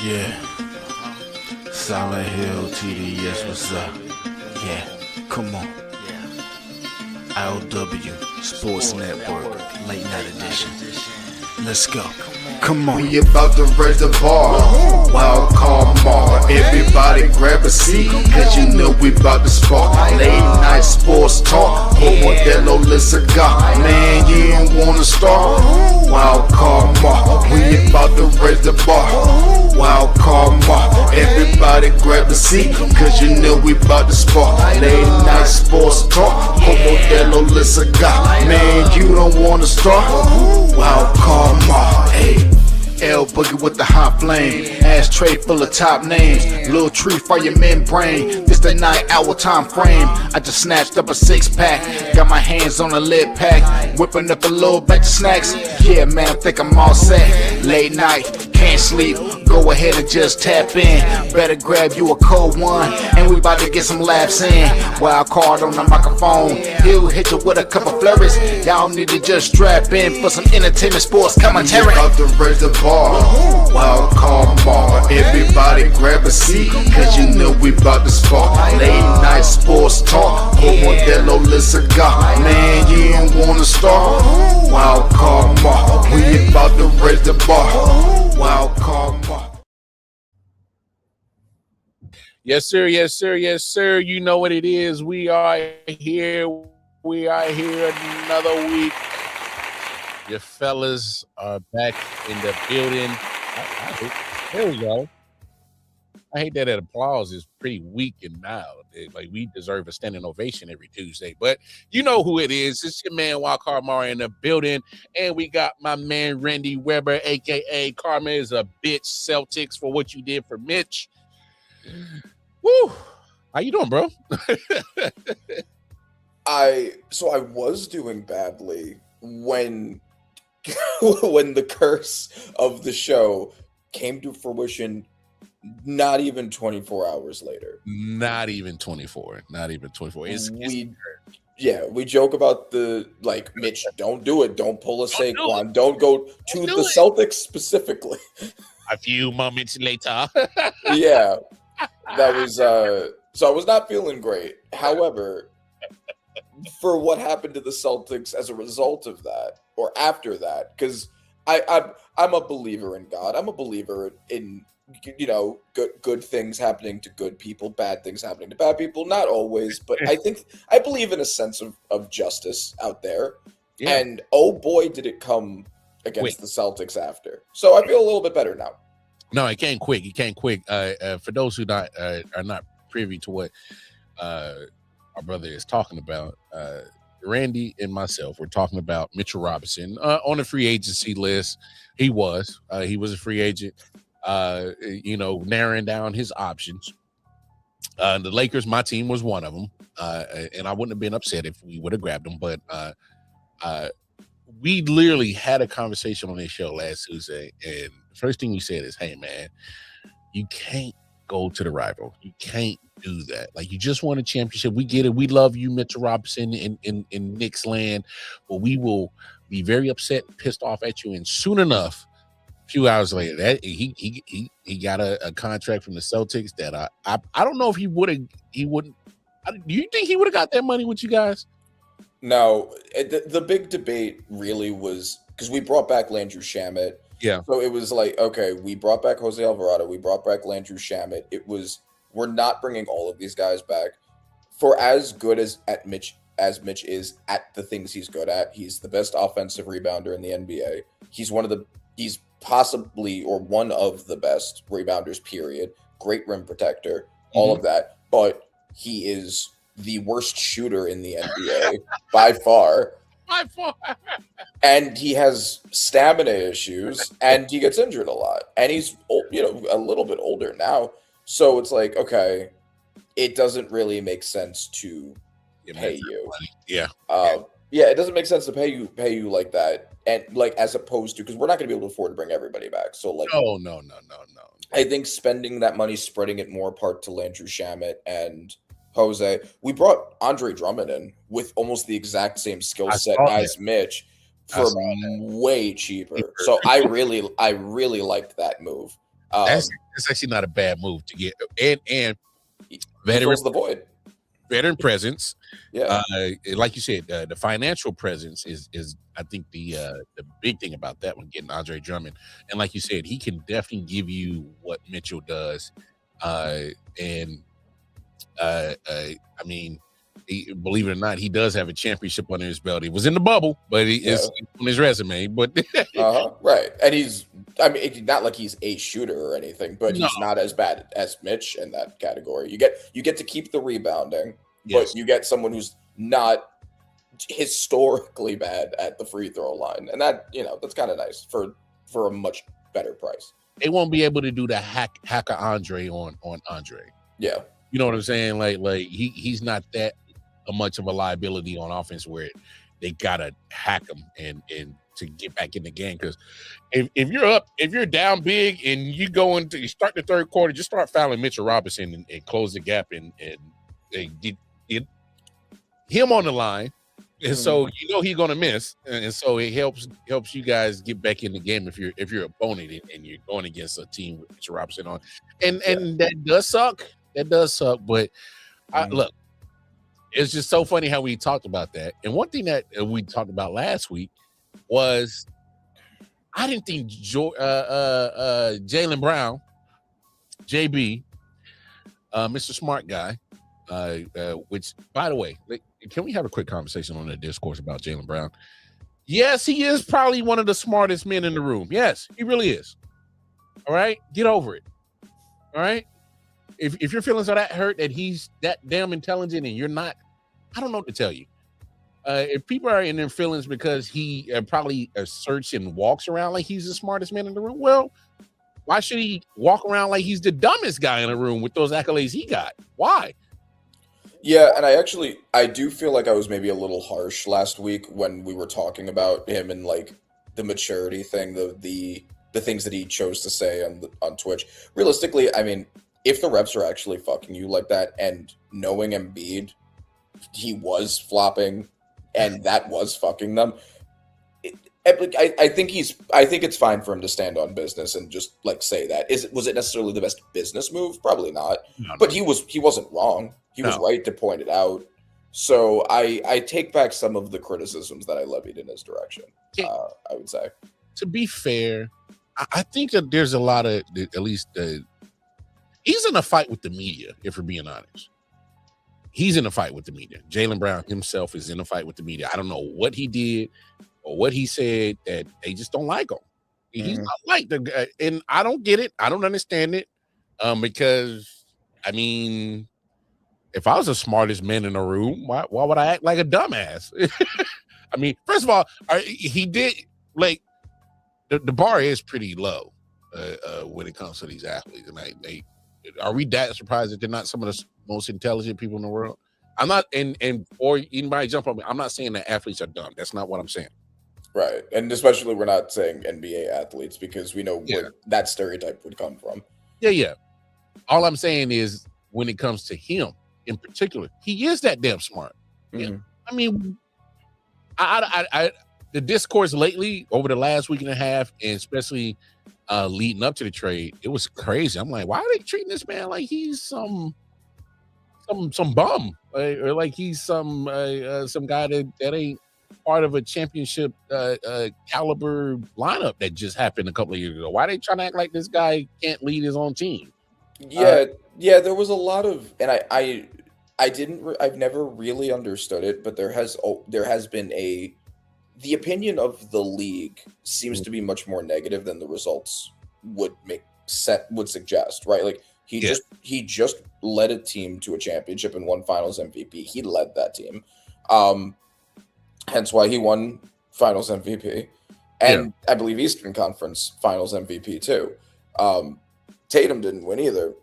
Yeah, Silent Hill TDS, what's up? Yeah, come on. I.O.W. Sports Network, late night edition. Let's go. Come on. We about to raise the bar. Wild card mall. Everybody grab a seat, cause you know we about to spark. Late night sports talk. Modelo Le Cigar. Man, you don't wanna start. Wild card mall. We about to raise the bar. Wild card mall. Everybody grab a seat, cause you know we about to spark. Late night sports talk. Modelo Le Cigar. Man, you don't wanna start. Wild card mall. Hey. L Boogie with the hot flame, ashtray full of top names, little tree for your membrane. This the 9 hour time frame. I just snatched up a 6-pack, got my hands on a lid pack, whipping up a little batch of snacks. Yeah, man, I think I'm all set. Late night, can't sleep, go ahead and just tap in. Better grab you a cold one, and we about to get some laughs in. Wild card on the microphone, he'll hit you with a couple flurries. Y'all need to just strap in for some entertainment sports commentary. We about to raise the bar. Wild card bar. Everybody grab a seat, cause you know we about to spark. Late night sports talk. Modelo Le Cigar. Man, you don't wanna start. Wild card bar. We about to raise the bar. Wild card bar. Yes, sir. Yes, sir. Yes, sir. You know what it is. We are here. We are here another week. Your fellas are back in the building. There we go. I hate that applause is pretty weak and mild. Like we deserve a standing ovation every Tuesday. But you know who it is. It's your man Wildcard Mara in the building. And we got my man Randy Weber, aka Karma is a bitch Celtics for what you did for Mitch. Woo! How you doing, bro? I was doing badly when when the curse of the show came to fruition not even 24 hours later. Not even 24. We joke about the Mitch, don't do it, don't pull a Saquon, don't go to the Celtics specifically. A few moments later. Yeah. That was so I was not feeling great. However, for what happened to the Celtics as a result of that, or after that, because I'm a believer in God. I'm a believer in good things happening to good people, bad things happening to bad people. Not always, but I believe in a sense of justice out there. Yeah. And oh boy, did it come against the Celtics after. So I feel a little bit better now. No, it came quick. For those who are not privy to what our brother is talking about, Randy and myself were talking about Mitchell Robinson on the free agency list. He was a free agent, narrowing down his options. The Lakers, my team, was one of them, and I wouldn't have been upset if we would have grabbed him. But we literally had a conversation on this show last Tuesday, and the first thing we said is, "Hey, man, you can't go to the rival. You can't do that. Like, you just won a championship. We get it. We love you, Mitchell Robinson, in Knicks land, but we will be very upset and pissed off at you." And soon enough, a few hours later, that he got a contract from the Celtics that I don't know if he wouldn't. Do you think he would have got that money with you guys? No, the big debate really was because we brought back Landry Shamet. Yeah. So it was like, okay, we brought back Jose Alvarado, we brought back Landry Shamet. We're not bringing all of these guys back. For as good as Mitch is at the things he's good at, he's the best offensive rebounder in the NBA. He's possibly or one of the best rebounders, period. Great rim protector, all of that. But he is the worst shooter in the NBA by far. And he has stamina issues, and he gets injured a lot. And he's a little bit older now. So it's like, okay, it doesn't really make sense to pay you. Yeah. It doesn't make sense to pay you like that. And as opposed to, because we're not going to be able to afford to bring everybody back. So no. I think spending that money, spreading it more apart to Landry Shamet and Jose. We brought Andre Drummond in with almost the exact same skill set as Mitch for way cheaper. So I really liked that move. That's actually not a bad move to get, and He veteran fills the void. veteran presence. Yeah. Like you said, the financial presence is I think the big thing about that one, getting Andre Drummond, and like you said, he can definitely give you what Mitchell does, and I mean, believe it or not, he does have a championship under his belt. It was in the bubble, but it's on his resume. But Right. And it's not like he's a shooter or anything, but No. he's not as bad as Mitch in that category. You get to keep the rebounding, Yes. but you get someone who's not historically bad at the free throw line. And that, that's kind of nice for a much better price. They won't be able to do the hacker Andre on Andre. Yeah. You know what I'm saying? Like he's not that much of a liability on offense where they gotta hack him and to get back in the game. Because if you're down big and you start the third quarter, just start fouling Mitchell Robinson and close the gap and get him on the line. And so he's gonna miss, and so it helps you guys get back in the game if you're opponent and you're going against a team with Mitchell Robinson on, and that does suck. That does suck, but look, it's just so funny how we talked about that. And one thing that we talked about last week was I didn't think Jaylen Brown, JB, Mr. Smart Guy, which, by the way, can we have a quick conversation on the discourse about Jaylen Brown? Yes, he is probably one of the smartest men in the room. Yes, he really is. All right? Get over it. All right? If your feelings are that hurt that he's that damn intelligent and you're not, I don't know what to tell you. If people are in their feelings because he probably asserts and walks around like he's the smartest man in the room, well, why should he walk around like he's the dumbest guy in the room with those accolades he got? Why? Yeah, and I do feel like I was maybe a little harsh last week when we were talking about him and like the maturity thing, the things that he chose to say on Twitch. Realistically, I mean, if the refs are actually fucking you like that, and knowing Embiid, he was flopping, and that was fucking them. I think it's fine for him to stand on business and just like say that. Was it necessarily the best business move? Probably not. No. But he wasn't wrong. He was right to point it out. So I take back some of the criticisms that I levied in his direction. I would say. To be fair, I think that there's a lot of, at least he's in a fight with the media, if we're being honest. He's in a fight with the media. Jaylen Brown himself is in a fight with the media. I don't know what he did or what he said that they just don't like him. He's not like the guy, and I don't get it. I don't understand it. Because I mean, if I was the smartest man in the room, why would I act like a dumbass? I mean, first of all, he did like the bar is pretty low when it comes to these athletes, and are we that surprised that they're not some of the most intelligent people in the world? I'm not, or anybody jump on me. I'm not saying that athletes are dumb. That's not what I'm saying. Right, and especially we're not saying NBA athletes because we know where that stereotype would come from. Yeah. All I'm saying is when it comes to him in particular, he is that damn smart. Yeah. I mean, I the discourse lately over the last week and a half, and especially leading up to the trade, it was crazy. I'm like, why are they treating this man like he's some bum, or like he's some guy that ain't part of a championship caliber lineup that just happened a couple of years ago? Why are they trying to act like this guy can't lead his own team? Yeah, there was a lot of, and I've never really understood it, but there has been the opinion of the league seems to be much more negative than the results would suggest, right? Like he just led a team to a championship and won Finals MVP. He led that team, hence why he won Finals MVP, and I believe Eastern Conference Finals MVP too. Tatum didn't win either.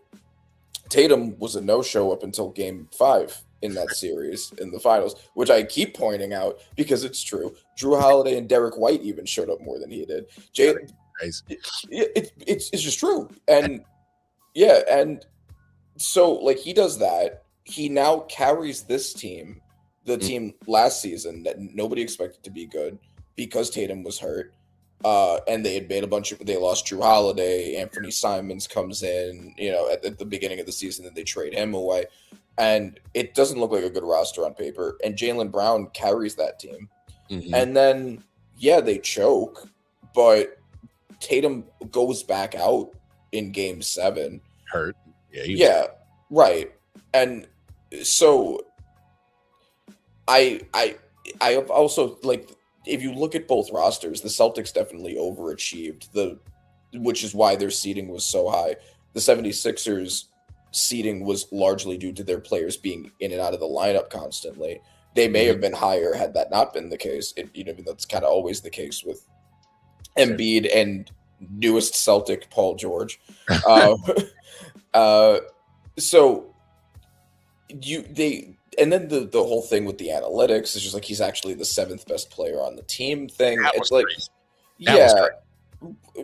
Tatum was a no-show up until Game 5 in that series in the finals, which I keep pointing out because it's true. Drew Holiday and Derek White even showed up more than he did. It's just true. And and so like he does that. He now carries this team, the team last season that nobody expected to be good because Tatum was hurt. And they had made they lost Drew Holiday, Anthony Simons comes in, at the beginning of the season, and they trade him away. And it doesn't look like a good roster on paper. And Jaylen Brown carries that team. Mhm. And then, they choke, but Tatum goes back out in game 7. Hurt. Yeah, right. And so I have also, like, if you look at both rosters, the Celtics definitely overachieved, which is why their seeding was so high. The 76ers seeding was largely due to their players being in and out of the lineup constantly. They may have been higher had that not been the case. That's kind of always the case with Embiid and newest Celtic Paul George. And then the whole thing with the analytics is just like he's actually the 7th best player on the team thing. It's like,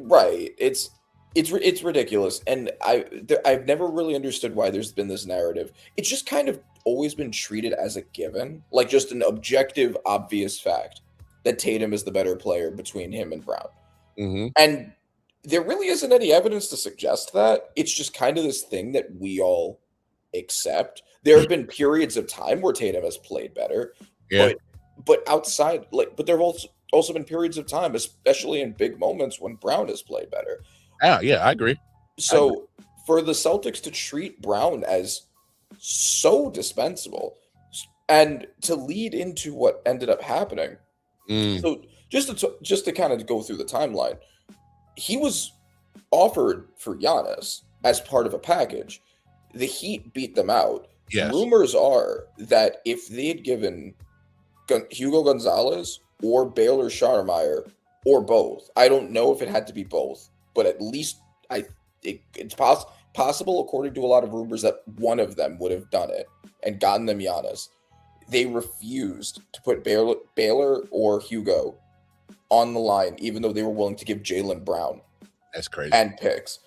right. It's ridiculous, and I've never really understood why there's been this narrative. It's just kind of always been treated as a given, like just an objective, obvious fact that Tatum is the better player between him and Brown. Mm-hmm. And there really isn't any evidence to suggest that. It's just kind of this thing that we accept. There have been periods of time where Tatum has played better, but outside, but there have also been periods of time, especially in big moments, when Brown has played better. Yeah, I agree. So for the Celtics to treat Brown as so dispensable and to lead into what ended up happening. So just to kind of go through the timeline, he was offered for Giannis as part of a package. The Heat beat them out. Yes. Rumors are that if they had given Hugo Gonzalez or Baylor Scharmeyer or both, I don't know if it had to be both, but at least it's possible, according to a lot of rumors, that one of them would have done it and gotten them Giannis. They refused to put Baylor or Hugo on the line, even though they were willing to give Jaylen Brown. That's crazy. And picks.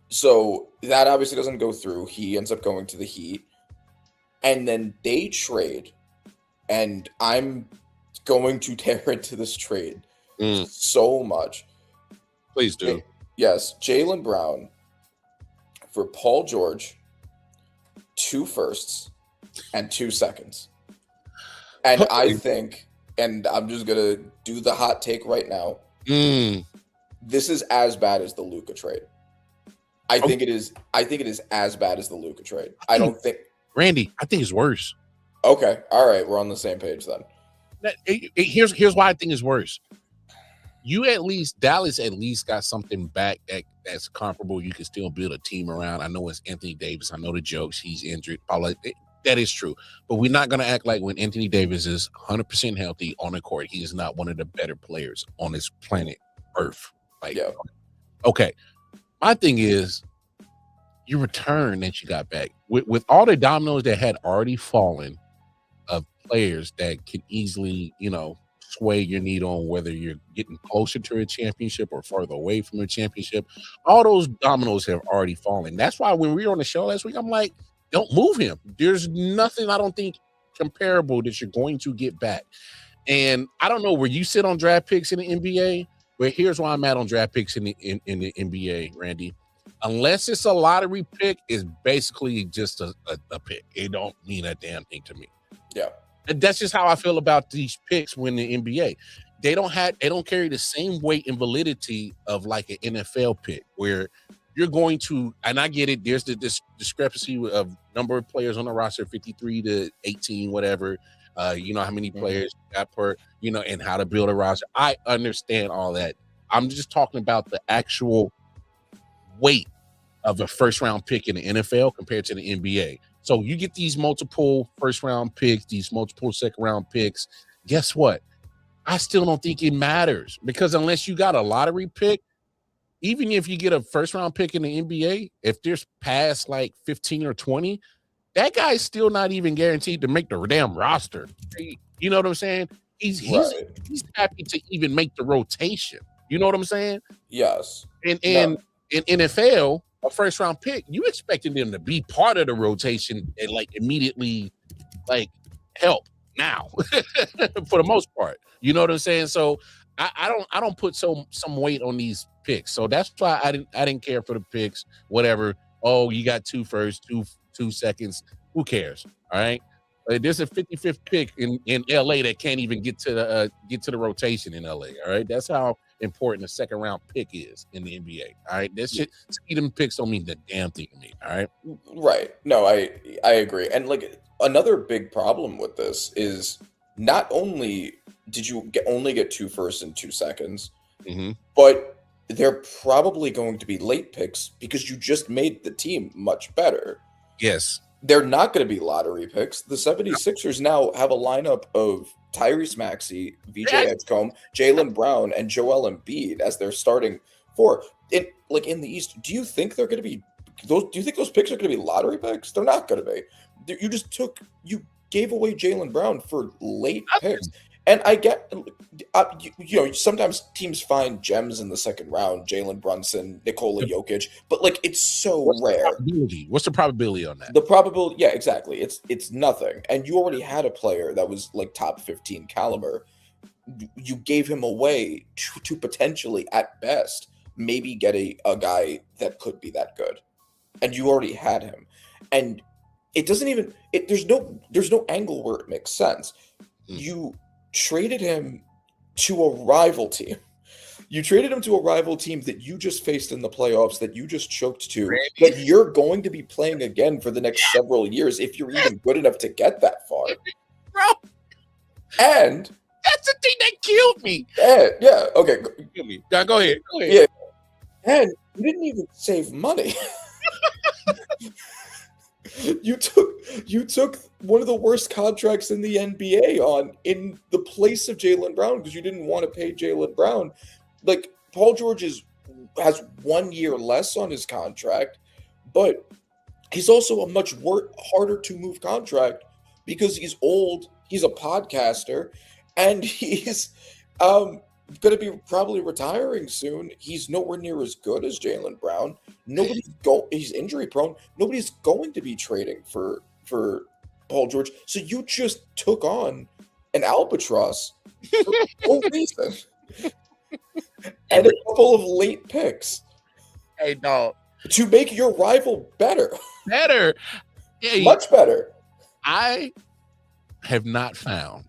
So that obviously doesn't go through. He ends up going to the Heat. And then they trade. And I'm going to tear into this trade so much. Please do. Yes, Jaylen Brown for Paul George, 2 firsts and 2 seconds. And I think, and I'm just going to do the hot take right now, this is as bad as the Luka trade. I think it is as bad as the Luka trade. I don't think... Randy, I think it's worse. Okay. All right. We're on the same page then. Here's why I think it's worse. Dallas at least got something back that's comparable. You can still build a team around. I know it's Anthony Davis. I know the jokes. He's injured. That is true. But we're not going to act like when Anthony Davis is 100% healthy on the court, he is not one of the better players on this planet Earth. Okay. My thing is, your return that you got back with all the dominoes that had already fallen of players that could easily, sway your needle on whether you're getting closer to a championship or further away from a championship. All those dominoes have already fallen. That's why when we were on the show last week, I'm like, don't move him. There's nothing I don't think comparable that you're going to get back. And I don't know where you sit on draft picks in the NBA, but here's why I'm at on draft picks in the NBA, Randy. Unless it's a lottery pick, it's basically just a pick. It don't mean a damn thing to me. Yeah. And that's just how I feel about these picks when the NBA. They don't carry the same weight and validity of like an NFL pick where you're going to, and I get it, there's this discrepancy of number of players on the roster, 53 to 18, whatever. How many players got per, and how to build a roster. I understand all that. I'm just talking about the actual weight of a first round pick in the NFL compared to the NBA. So you get these multiple first round picks, these multiple second round picks. Guess what? I still don't think it matters because unless you got a lottery pick, even if you get a first round pick in the NBA, if there's past like 15 or 20, that guy's still not even guaranteed to make the damn roster. You know what I'm saying? He's happy to even make the rotation. You know what I'm saying? Yes. And in NFL, a first round pick, you expected them to be part of the rotation and like immediately like help now for the most part. You know what I'm saying? So I don't put some weight on these picks. So that's why I didn't care for the picks. Whatever. Oh, you got 2 firsts, 2 seconds. Who cares? All right. There's a 55th pick in LA that can't even get to the rotation in LA. All right. That's how important a second round pick is in the NBA. All right. That shit, see them picks don't mean the damn thing to me. All right. Right. No, I agree. And like another big problem with this is not only did you only get 2 firsts and 2 seconds, but they're probably going to be late picks because you just made the team much better. Yes. They're not going to be lottery picks. The 76ers now have a lineup of Tyrese Maxey, VJ Edgecombe, Jaylen Brown, and Joel Embiid as their starting 4. In the East, do you think they're going to be those? Do you think those picks are going to be lottery picks? They're not going to be. You gave away Jaylen Brown for late picks. And I get, sometimes teams find gems in the second round, Jalen Brunson, Nikola Jokic, but like it's so rare. What's the probability on that? The probability, yeah, exactly. It's nothing. And you already had a player that was like top 15 caliber. You gave him away to potentially, at best, maybe get a guy that could be that good. And you already had him. And it doesn't even, there's no angle where it makes sense. You traded him to a rival team. You traded him to a rival team that you just faced in the playoffs, that you just choked to, that you're going to be playing again for the next several years if you're even good enough to get that far. Bro. And that's the thing that killed me. Yeah. Okay. Go ahead. Yeah. And you didn't even save money. You took one of the worst contracts in the NBA on in the place of Jaylen Brown because you didn't want to pay Jaylen Brown. Like Paul George has 1 year less on his contract, but he's also a much harder to move contract because he's old, he's a podcaster, and he's going to be probably retiring soon. He's nowhere near as good as Jaylen Brown. He's injury prone. Nobody's going to be trading for Paul George. So you just took on an albatross for no reason. And a couple of late picks. Hey, dog. To make your rival better. Hey, much better. I have not found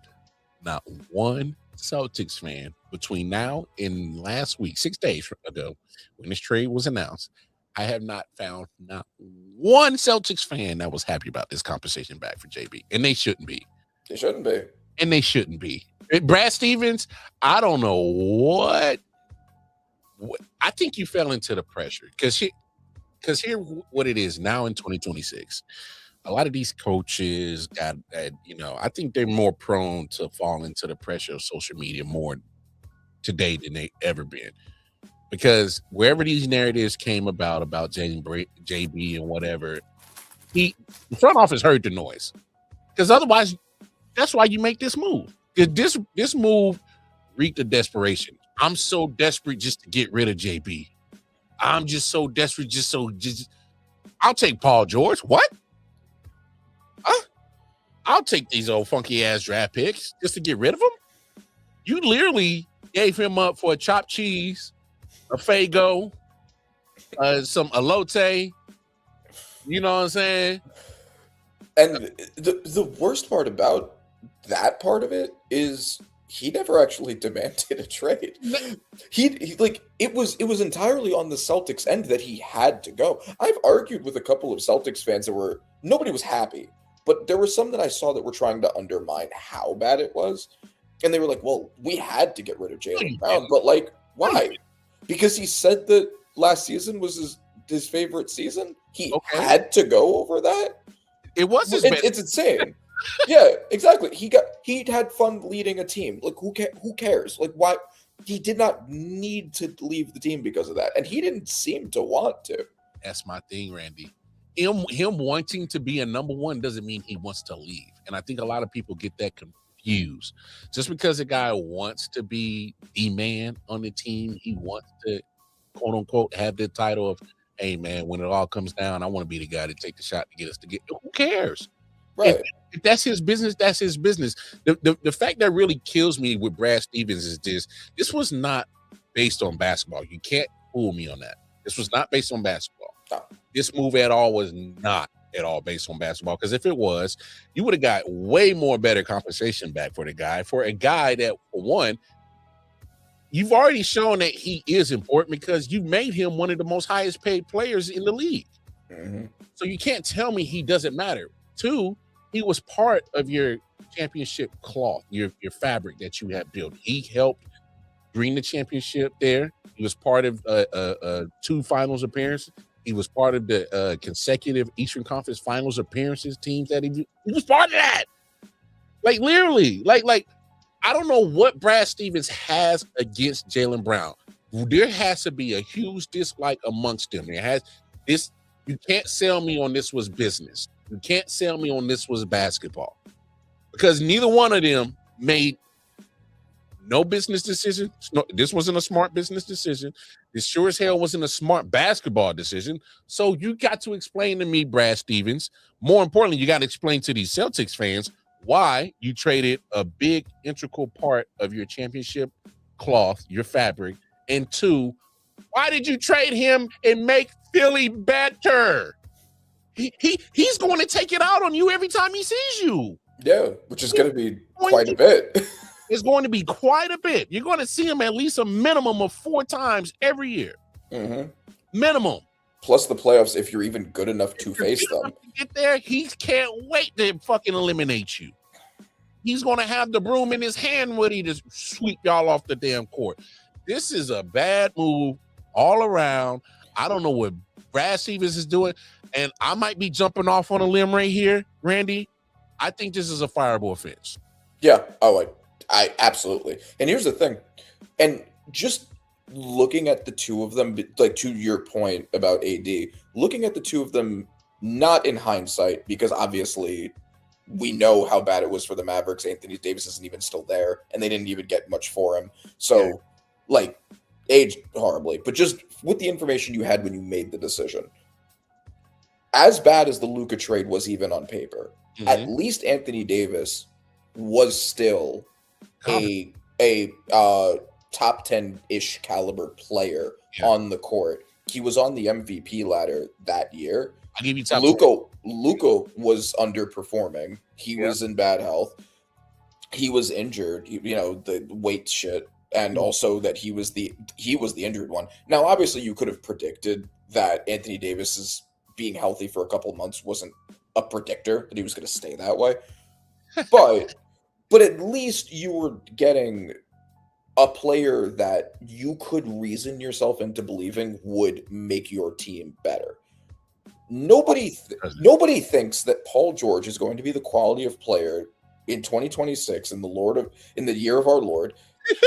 not one Celtics fan between now and last week, 6 days ago, when this trade was announced. I have not found not one Celtics fan that was happy about this compensation back for JB, and they shouldn't be. They shouldn't be. And they shouldn't be. Brad Stevens, I don't know what I think you fell into the pressure because here what it is now in 2026. A lot of these coaches got that, I think they're more prone to fall into the pressure of social media more today than they ever been. Because wherever these narratives came about JB and whatever, the front office heard the noise. Because otherwise, that's why you make this move. Because this move reeked of desperation. I'm so desperate just to get rid of JB. I'm just so desperate, I'll take Paul George. What? Huh? I'll take these old funky ass draft picks just to get rid of them. You literally gave him up for a chopped cheese, a Fago, some elote. You know what I'm saying? And the worst part about that part of it is he never actually demanded a trade. He like it was entirely on the Celtics end that he had to go. I've argued with a couple of Celtics fans that nobody was happy, but there were some that I saw that were trying to undermine how bad it was. And they were like, well, we had to get rid of Jaylen Brown, but like, why? Because he said that last season was his favorite season. He had to go over that. It was it's insane. Yeah, exactly. He had fun leading a team. Like who cares? Like why? He did not need to leave the team because of that, and he didn't seem to want to. That's my thing, Randy. Him wanting to be a number one doesn't mean he wants to leave, and I think a lot of people get that confused. Just because a guy wants to be the man on the team, he wants to quote unquote have the title of, hey man, when it all comes down, I want to be the guy to take the shot to get us to get. Who cares? Right. If that's his business, that's his business. The fact that really kills me with Brad Stevens is this was not based on basketball. You can't fool me on that. This was not based on basketball. No. This move at all was not at all based on basketball. Because if it was, you would have got way more better compensation back for a guy that, for one, you've already shown that he is important because you made him one of the most highest paid players in the league. Mm-hmm. So you can't tell me he doesn't matter. Two, he was part of your championship cloth, your fabric that you have built. He helped bring the championship there. He was part of 2 finals appearances. He was part of the consecutive Eastern Conference Finals appearances teams that he was part of that. Like literally, like I don't know what Brad Stevens has against Jaylen Brown. There has to be a huge dislike amongst them. There has this. You can't sell me on this was business. You can't sell me on this was basketball, because neither one of them made no business decision. No, this wasn't a smart business decision. This sure as hell wasn't a smart basketball decision. So you got to explain to me, Brad Stevens. More importantly, you got to explain to these Celtics fans why you traded a big integral part of your championship cloth, your fabric, and 2, why did you trade him and make Philly better? He's going to take it out on you every time he sees you. Yeah, which is going to be quite a bit. It's going to be quite a bit. You're going to see him at least a minimum of 4 times every year. Mm-hmm. Minimum. Plus the playoffs, if you're even good enough to face them. Get there, he can't wait to fucking eliminate you. He's going to have the broom in his hand ready to sweep y'all off the damn court. This is a bad move all around. I don't know what Brad Stevens is doing, and I might be jumping off on a limb right here, Randy. I think this is a fireable offense. Yeah. Oh, I absolutely. And here's the thing. And just looking at the two of them, like to your point about AD, looking at the two of them, not in hindsight, because obviously we know how bad it was for the Mavericks. Anthony Davis isn't even still there, and they didn't even get much for him. So, like, aged horribly. But just with the information you had when you made the decision, as bad as the Luka trade was even on paper, at least Anthony Davis was still a top 10-ish caliber player on the court. He was on the MVP ladder that year. I'll give you top Luka was underperforming. He was in bad health. He was injured, the weight shit, and also that he was the injured one. Now, obviously, you could have predicted that Anthony Davis's being healthy for a couple of months wasn't a predictor that he was going to stay that way. But at least you were getting a player that you could reason yourself into believing would make your team better. Nobody thinks that Paul George is going to be the quality of player in 2026 in the year of our Lord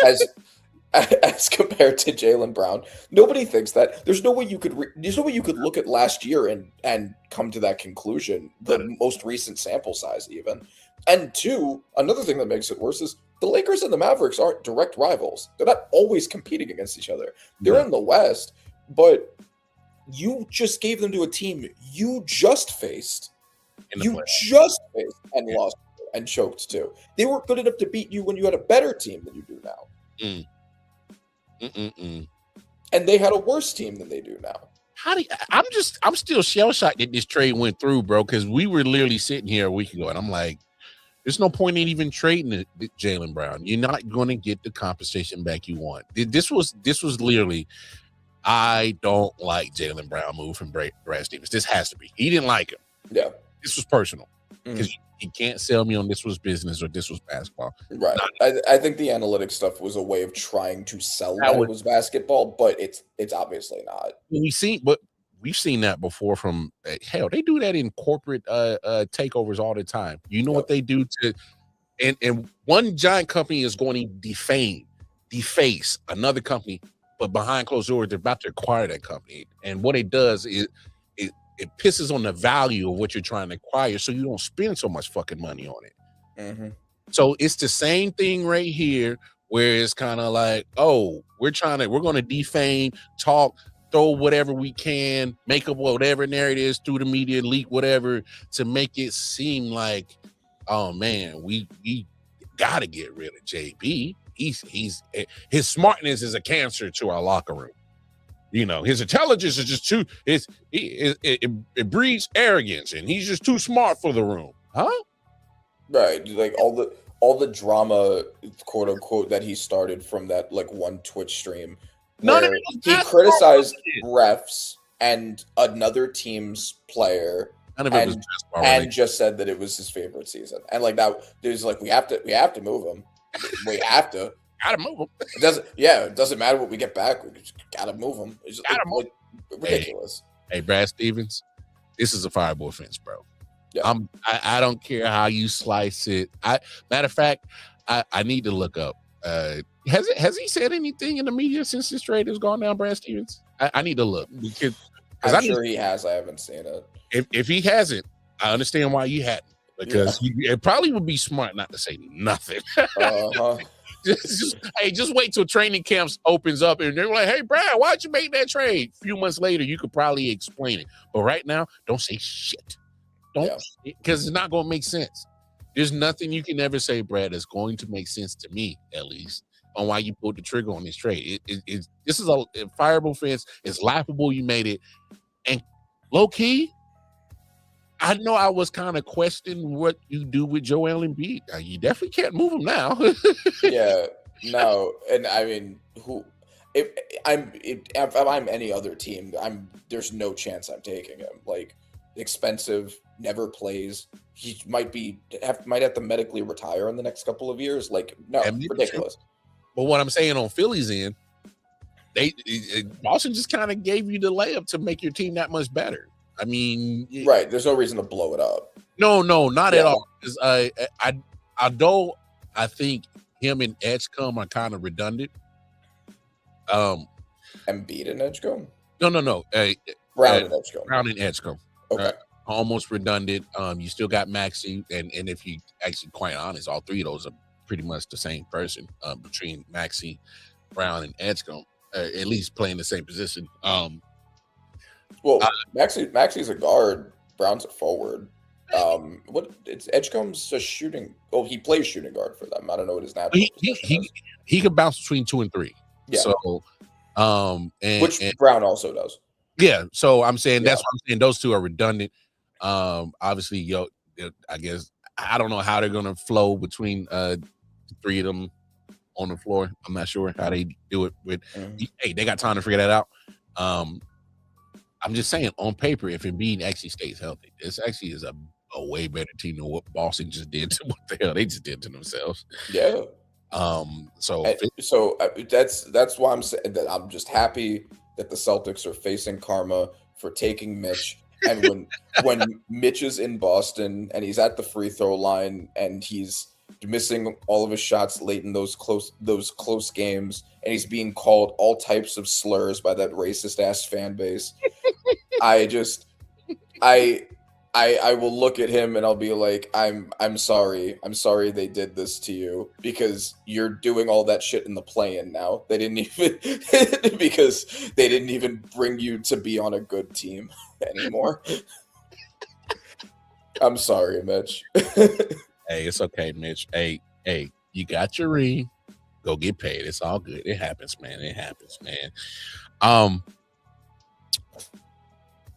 as compared to Jaylen Brown. Nobody thinks that. There's no way you could look at last year and come to that conclusion. The most recent sample size, even. And 2, another thing that makes it worse is the Lakers and the Mavericks aren't direct rivals. They're not always competing against each other. They're in the West, but you just gave them to a team you just faced. And lost and choked to. They weren't good enough to beat you when you had a better team than you do now. And they had a worse team than they do now. I'm still shell shocked that this trade went through, bro, because we were literally sitting here a week ago and I'm like, there's no point in even trading Jaylen Brown. You're not going to get the compensation back you want. This was literally, I don't like Jaylen Brown move from Brad Stevens. This has to be. He didn't like him. Yeah. This was personal. Because he can't sell me on this was business or this was basketball. Right. I think the analytics stuff was a way of trying to sell that it was basketball, but it's obviously not. We've seen that before from hell. They do that in corporate takeovers all the time. You know what they do to, and one giant company is going to deface another company, but behind closed doors, they're about to acquire that company. And what it does is it pisses on the value of what you're trying to acquire, so you don't spend so much fucking money on it. So it's the same thing right here, where it's kind of like, oh, we're going to defame, talk throw whatever we can, make up whatever narrative is through the media, leak whatever to make it seem like, oh man, we gotta get rid of JB. His smartness is a cancer to our locker room. You know, his intelligence is just too. It breeds arrogance, and he's just too smart for the room, huh? Right, like all the drama, quote unquote, that he started from that like one Twitch stream where he criticized refs and another team's player, and just said that it was his favorite season, and like that, there's like we have to move him, we have to. Gotta move him. It doesn't matter what we get back. We just gotta move him. It's just, like, ridiculous. Hey, Brad Stevens, this is a fireable offense, bro. Yeah. I don't care how you slice it. Matter of fact, I need to look up. Has he said anything in the media since this trade has gone down, Brad Stevens? I need to look because I'm sure he has. I haven't seen it. If he hasn't, I understand why you hadn't, because it probably would be smart not to say nothing. Just wait till training camps opens up and they're like, hey, Brad, why'd you make that trade? A few months later, you could probably explain it. But right now, don't say shit. Because it's not going to make sense. There's nothing you can ever say, Brad, that's going to make sense to me, at least, on why you pulled the trigger on this trade. This is a fireable offense. It's laughable you made it. And low-key, I know I was kind of questioning what you do with Joel Embiid. You definitely can't move him now. No, and I mean, if I'm any other team, there's no chance I'm taking him. Like, expensive, never plays. He might have to medically retire in the next couple of years. Like, no, ridiculous. But what I'm saying on Philly's end, Boston just kind of gave you the layup to make your team that much better. I mean, right? There's no reason to blow it up. No, not at all. Because although I think him and Edgecombe are kind of redundant. Embiid and Edgecombe? No. Brown and Edgecombe. Brown and Edgecombe. Okay. Almost redundant. You still got Maxey, and if you actually quite honest, all three of those are pretty much the same person between Maxey, Brown, and Edgecombe, at least playing the same position. Well, Maxey's a guard. Brown's a forward. It's Edgecombe's a shooting. Oh, he plays shooting guard for them. I don't know what his natural position is. He can bounce between 2 and 3. Yeah. So, which Brown also does. Yeah. So I'm saying that's what I'm saying. Those two are redundant. Obviously, I guess I don't know how they're gonna flow between the three of them on the floor. I'm not sure how they do it. Hey, they got time to figure that out. I'm just saying, on paper, if Embiid actually stays healthy, this actually is a way better team than what Boston just did to what the hell they just did to themselves. Yeah. So that's why I'm saying that I'm just happy that the Celtics are facing karma for taking Mitch. And when Mitch is in Boston and he's at the free throw line and he's missing all of his shots late in those close games, and he's being called all types of slurs by that racist ass fan base, I will look at him and I'll be like, I'm sorry they did this to you, because you're doing all that shit in the play-in now. They didn't even because they didn't even bring you to be on a good team anymore. I'm sorry, Mitch. Hey, it's okay, Mitch. Hey, you got your ring. Go get paid. It's all good. It happens, man.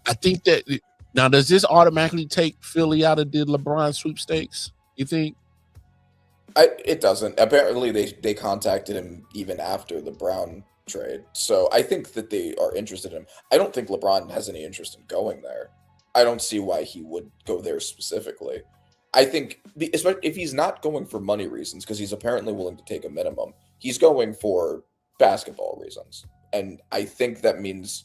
I think that now, does this automatically take Philly out of the LeBron sweepstakes, you think? It doesn't. Apparently, they contacted him even after the Brown trade. So I think that they are interested in him. I don't think LeBron has any interest in going there. I don't see why he would go there specifically. I think, especially if he's not going for money reasons, because he's apparently willing to take a minimum, he's going for basketball reasons. And I think that means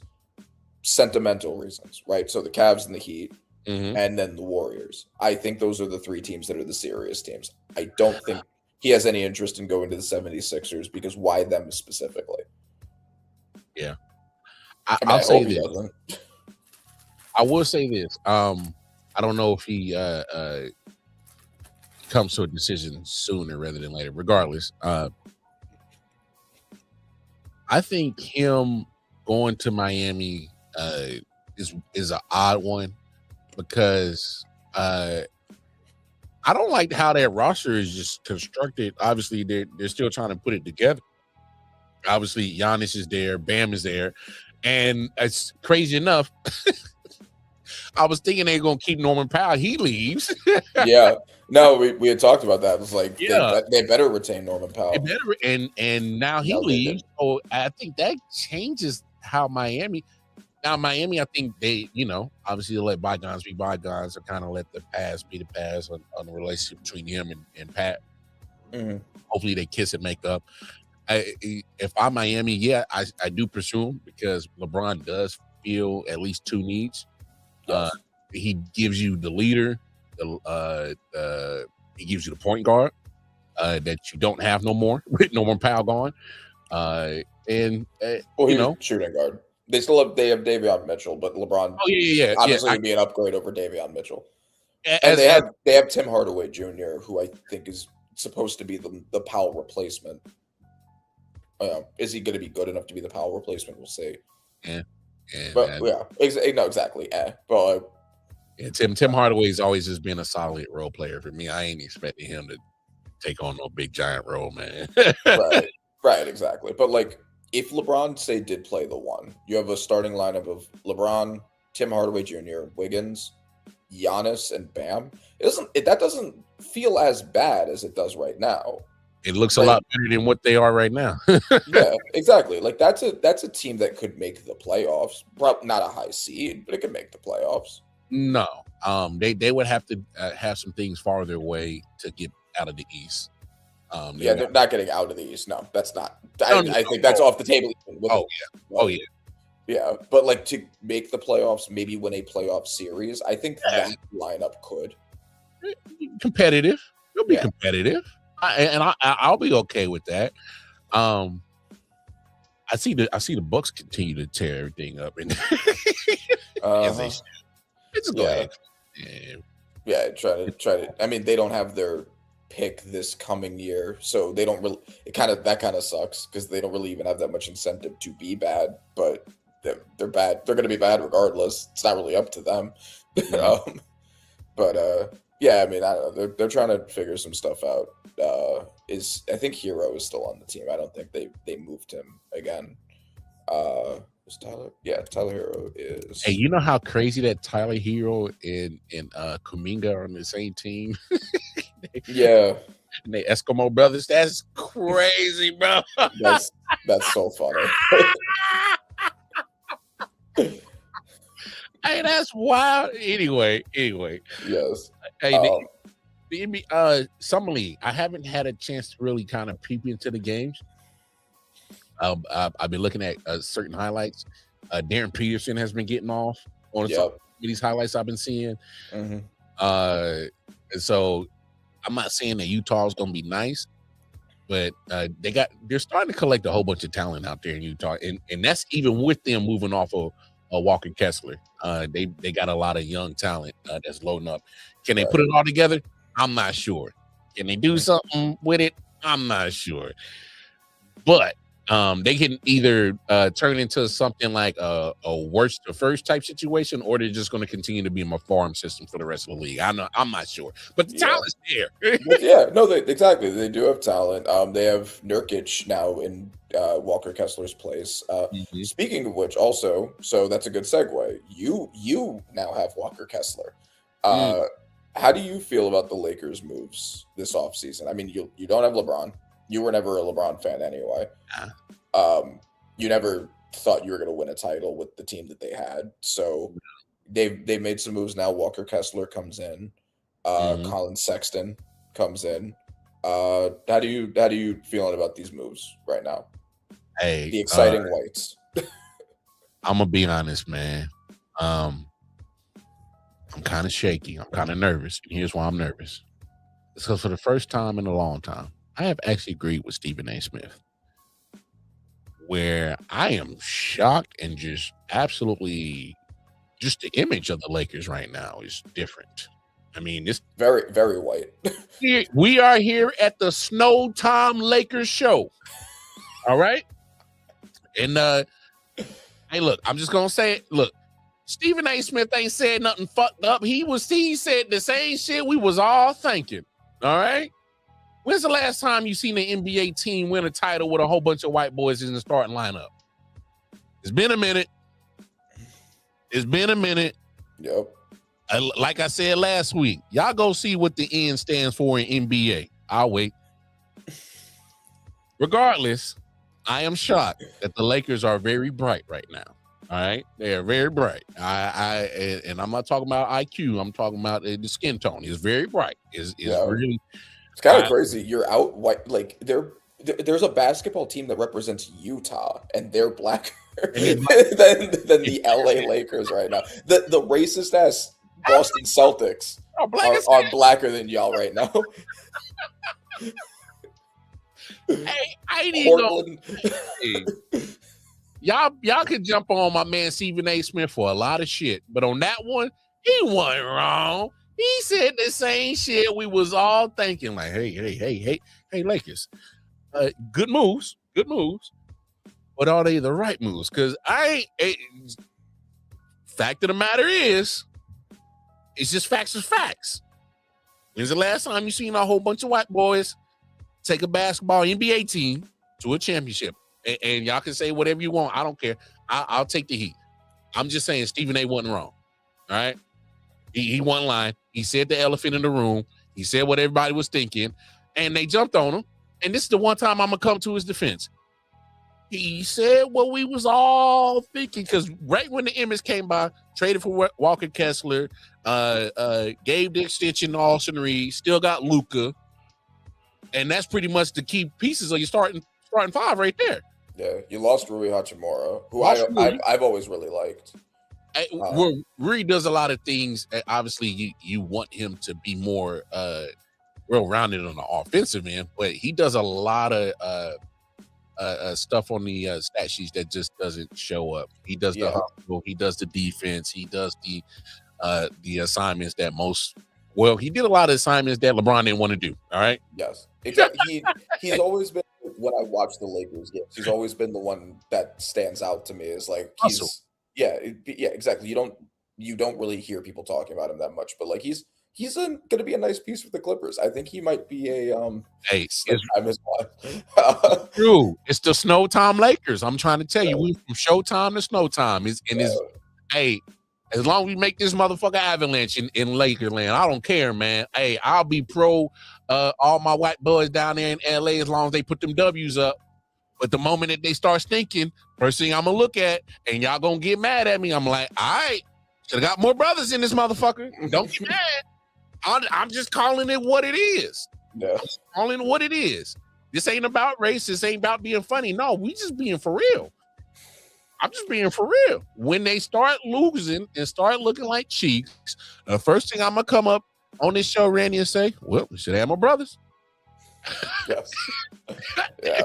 sentimental reasons, right? So the Cavs and the Heat, and then the Warriors. I think those are the three teams that are the serious teams. I don't think he has any interest in going to the 76ers, because why them specifically? Yeah. I'll say this. I will say this. I don't know if he comes to a decision sooner rather than later. Regardless, I think him going to Miami is an odd one because I don't like how that roster is just constructed. Obviously, they're still trying to put it together. Obviously, Giannis is there, Bam is there, and it's crazy enough. I was thinking they're gonna keep Norman Powell. He leaves. Yeah. No, we had talked about that. It was like Yeah. they better retain Norman Powell. And now he No, they leaves. didn't. So I think that changes how Miami. Now Miami, I think they, obviously they let bygones be bygones, or kind of let the past be the past on the relationship between him and Pat. Mm-hmm. Hopefully they kiss and make up. If I'm Miami, yeah, I do presume because LeBron does feel at least two needs. Yes. He gives you the leader. He gives you the point guard that you don't have no more with Norman Powell gone. Well, shooting guard. They have Davion Mitchell, but LeBron. Oh yeah. Obviously, would be an upgrade over Davion Mitchell. And As they have Tim Hardaway Jr., who I think is supposed to be the Powell replacement. Is he going to be good enough to be the Powell replacement? We'll see. But exactly. But Tim Hardaway's always just been a solid role player for me. I ain't expecting him to take on no big giant role, man. right, exactly. But like, if LeBron did play the one, you have a starting lineup of LeBron, Tim Hardaway Jr., Wiggins, Giannis, and Bam. That doesn't feel as bad as it does right now. It looks a lot better than what they are right now. Yeah, exactly. Like that's a team that could make the playoffs. Probably not a high seed, but it could make the playoffs. No, they would have to have some things farther away to get out of the East. They're not getting out of the East. No, that's not. I think that's off the table. Yeah, but like to make the playoffs, maybe win a playoff series. I think that lineup could competitive. It'll be competitive. I'll be okay with that. I see the Bucks continue to tear everything up, and just go ahead. Yeah, try to. I mean, they don't have their pick this coming year, so they don't really. That kind of sucks because they don't really even have that much incentive to be bad. But they're bad. They're going to be bad regardless. It's not really up to them. I mean, I don't know. They're trying to figure some stuff out. I think Hero is still on the team. I don't think they moved him again. Is Tyler? Yeah, Tyler Hero is. Hey, you know how crazy that Tyler Hero and Kuminga are on the same team? Yeah. And they Eskimo brothers. That's crazy, bro. That's so funny. Hey, that's wild. Anyway. Yes. Hey, Summer League. I haven't had a chance to really kind of peep into the games. I've been looking at certain highlights. Darren Peterson has been getting off on some of these highlights I've been seeing. Mm-hmm. And so I'm not saying that Utah is going to be nice, but they're starting to collect a whole bunch of talent out there in Utah, and that's even with them moving off of Walker Kessler. They got a lot of young talent that's loading up. Can they put it all together? I'm not sure. Can they do something with it? I'm not sure. But they can either turn into something like a worst to first type situation, or they're just going to continue to be a farm system for the rest of the league. I'm not sure, but the talent's there. Exactly. They do have talent. They have Nurkic now in Walker Kessler's place. Speaking of which, also, so that's a good segue. You now have Walker Kessler. How do you feel about the Lakers' moves this offseason? I mean, you don't have LeBron. You were never a LeBron fan anyway. You never thought you were going to win a title with the team that they had. So they've made some moves now. Walker Kessler comes in. Colin Sexton comes in. How do you feeling about these moves right now? Hey, the exciting whites. I'm gonna be honest, man. I'm kind of shaky. I'm kind of nervous. And here's why I'm nervous. Because for the first time in a long time, I have actually agreed with Stephen A. Smith, where I am shocked and just absolutely just the image of the Lakers right now is different. I mean, this very, very white. We are here at the Snow Time Lakers show. All right. And Hey, look, I'm just gonna say it. Look, Stephen A. Smith ain't said nothing fucked up. He said the same shit we was all thinking. All right. When's the last time you seen an NBA team win a title with a whole bunch of white boys in the starting lineup? It's been a minute. Yep. Like I said last week, y'all go see what the N stands for in NBA. I'll wait. Regardless, I am shocked that the Lakers are very bright right now. All right, they are very bright. And I'm not talking about IQ. I'm talking about the skin tone. It's very bright. It's really. It's kind of crazy. You're out white. Like there's a basketball team that represents Utah, and they're blacker than the LA Lakers right now. The racist ass Boston Celtics are blacker than y'all right now. Hey, I ain't even know. Y'all can jump on my man Stephen A. Smith for a lot of shit, but on that one, he wasn't wrong. He said the same shit we was all thinking. Like, hey, Lakers, good moves, but are they the right moves? Because fact of the matter is, it's just facts is facts. When's the last time you seen a whole bunch of white boys take a basketball NBA team to a championship? And y'all can say whatever you want. I don't care. I'll take the heat. I'm just saying Stephen A. wasn't wrong. All right? He wasn't lying. He said the elephant in the room. He said what everybody was thinking. And they jumped on him. And this is the one time I'm going to come to his defense. He said what we was all thinking. Because right when the image came by, traded for Walker Kessler, gave the extension to Austin Reed, still got Luka. And that's pretty much the key pieces of your starting five right there. Yeah, you lost Rui Hachimura, who I've always really liked. Rui does a lot of things. Obviously, you want him to be more well-rounded on the offensive end, but he does a lot of stuff on the stat sheets that just doesn't show up. He does the hustle, he does the defense, he does the assignments that most. Well, he did a lot of assignments that LeBron didn't want to do. All right. Yes, exactly. He's always been, when I watch the Lakers games, he's always been the one that stands out to me. Is like exactly. You don't really hear people talking about him that much, but like he's going to be a nice piece for the Clippers. I think he might be a true. It's the Snow Time Lakers. I'm trying to tell you, we from Showtime to Snow Time. As long as we make this motherfucker avalanche in Lakerland, I don't care, man. Hey, I'll be pro all my white boys down there in LA as long as they put them W's up. But the moment that they start stinking, first thing I'm gonna look at, and y'all gonna get mad at me, I'm like, all right, should have got more brothers in this motherfucker. Don't get mad. I'm just calling it what it is. Yeah. Calling it what it is. This ain't about race. This ain't about being funny. No, we just being for real. I'm just being for real. When they start losing and start looking like cheeks, the first thing I'm gonna come up on this show, Randy, and say, "Well, we should have more brothers." Yes. Yeah.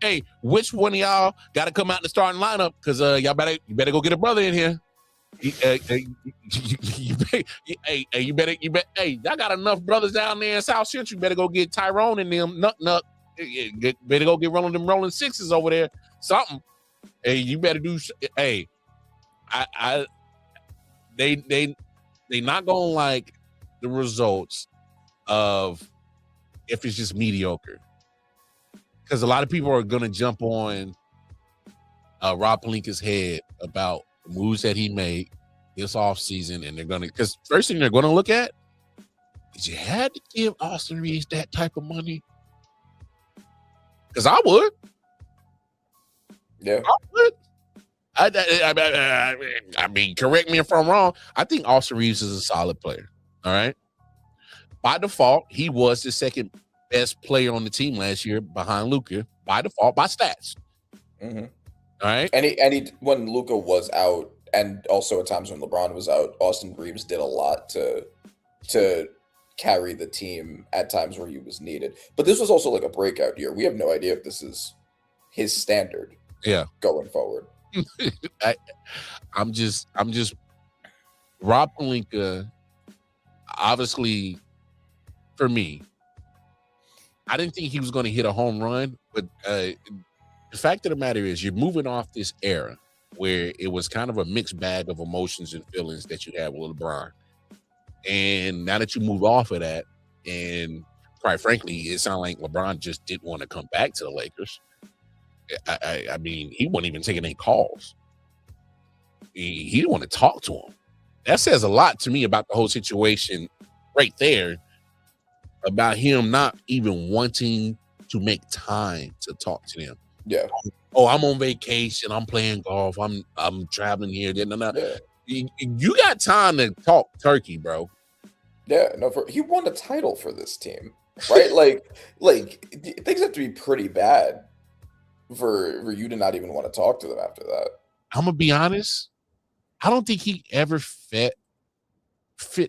Hey, which one of y'all got to come out in the starting lineup? Because y'all better go get a brother in here. You better. Hey, y'all got enough brothers down there in South Central. You better go get Tyrone and them. Nut. Better go get rolling sixes over there. Something. Hey, you better do. Hey, they not gonna like the results of if it's just mediocre, because a lot of people are gonna jump on Rob Pelinka's head about the moves that he made this offseason, and they're gonna, because first thing they're gonna look at is you had to give Austin Reeves that type of money, because I would. Yeah. I mean, correct me if I'm wrong. I think Austin Reeves is a solid player. All right. By default, he was the second best player on the team last year behind Luka. By default, by stats. Mm-hmm. All right. And he when Luka was out, and also at times when LeBron was out, Austin Reeves did a lot to carry the team at times where he was needed. But this was also like a breakout year. We have no idea if this is his standard. Yeah, going forward. I'm just Rob Pelinka. Obviously, for me, I didn't think he was going to hit a home run. But the fact of the matter is, you're moving off this era where it was kind of a mixed bag of emotions and feelings that you had with LeBron. And now that you move off of that, and quite frankly, it sounded like LeBron just didn't want to come back to the Lakers. I mean, he wasn't even taking any calls. He didn't want to talk to him. That says a lot to me about the whole situation right there, about him not even wanting to make time to talk to them. Yeah. Oh, I'm on vacation. I'm playing golf. I'm traveling here. No. Yeah. You got time to talk turkey, bro. Yeah, no, he won a title for this team, right? like things have to be pretty bad for you to not even want to talk to them after that. I'm gonna be honest. I don't think he ever fit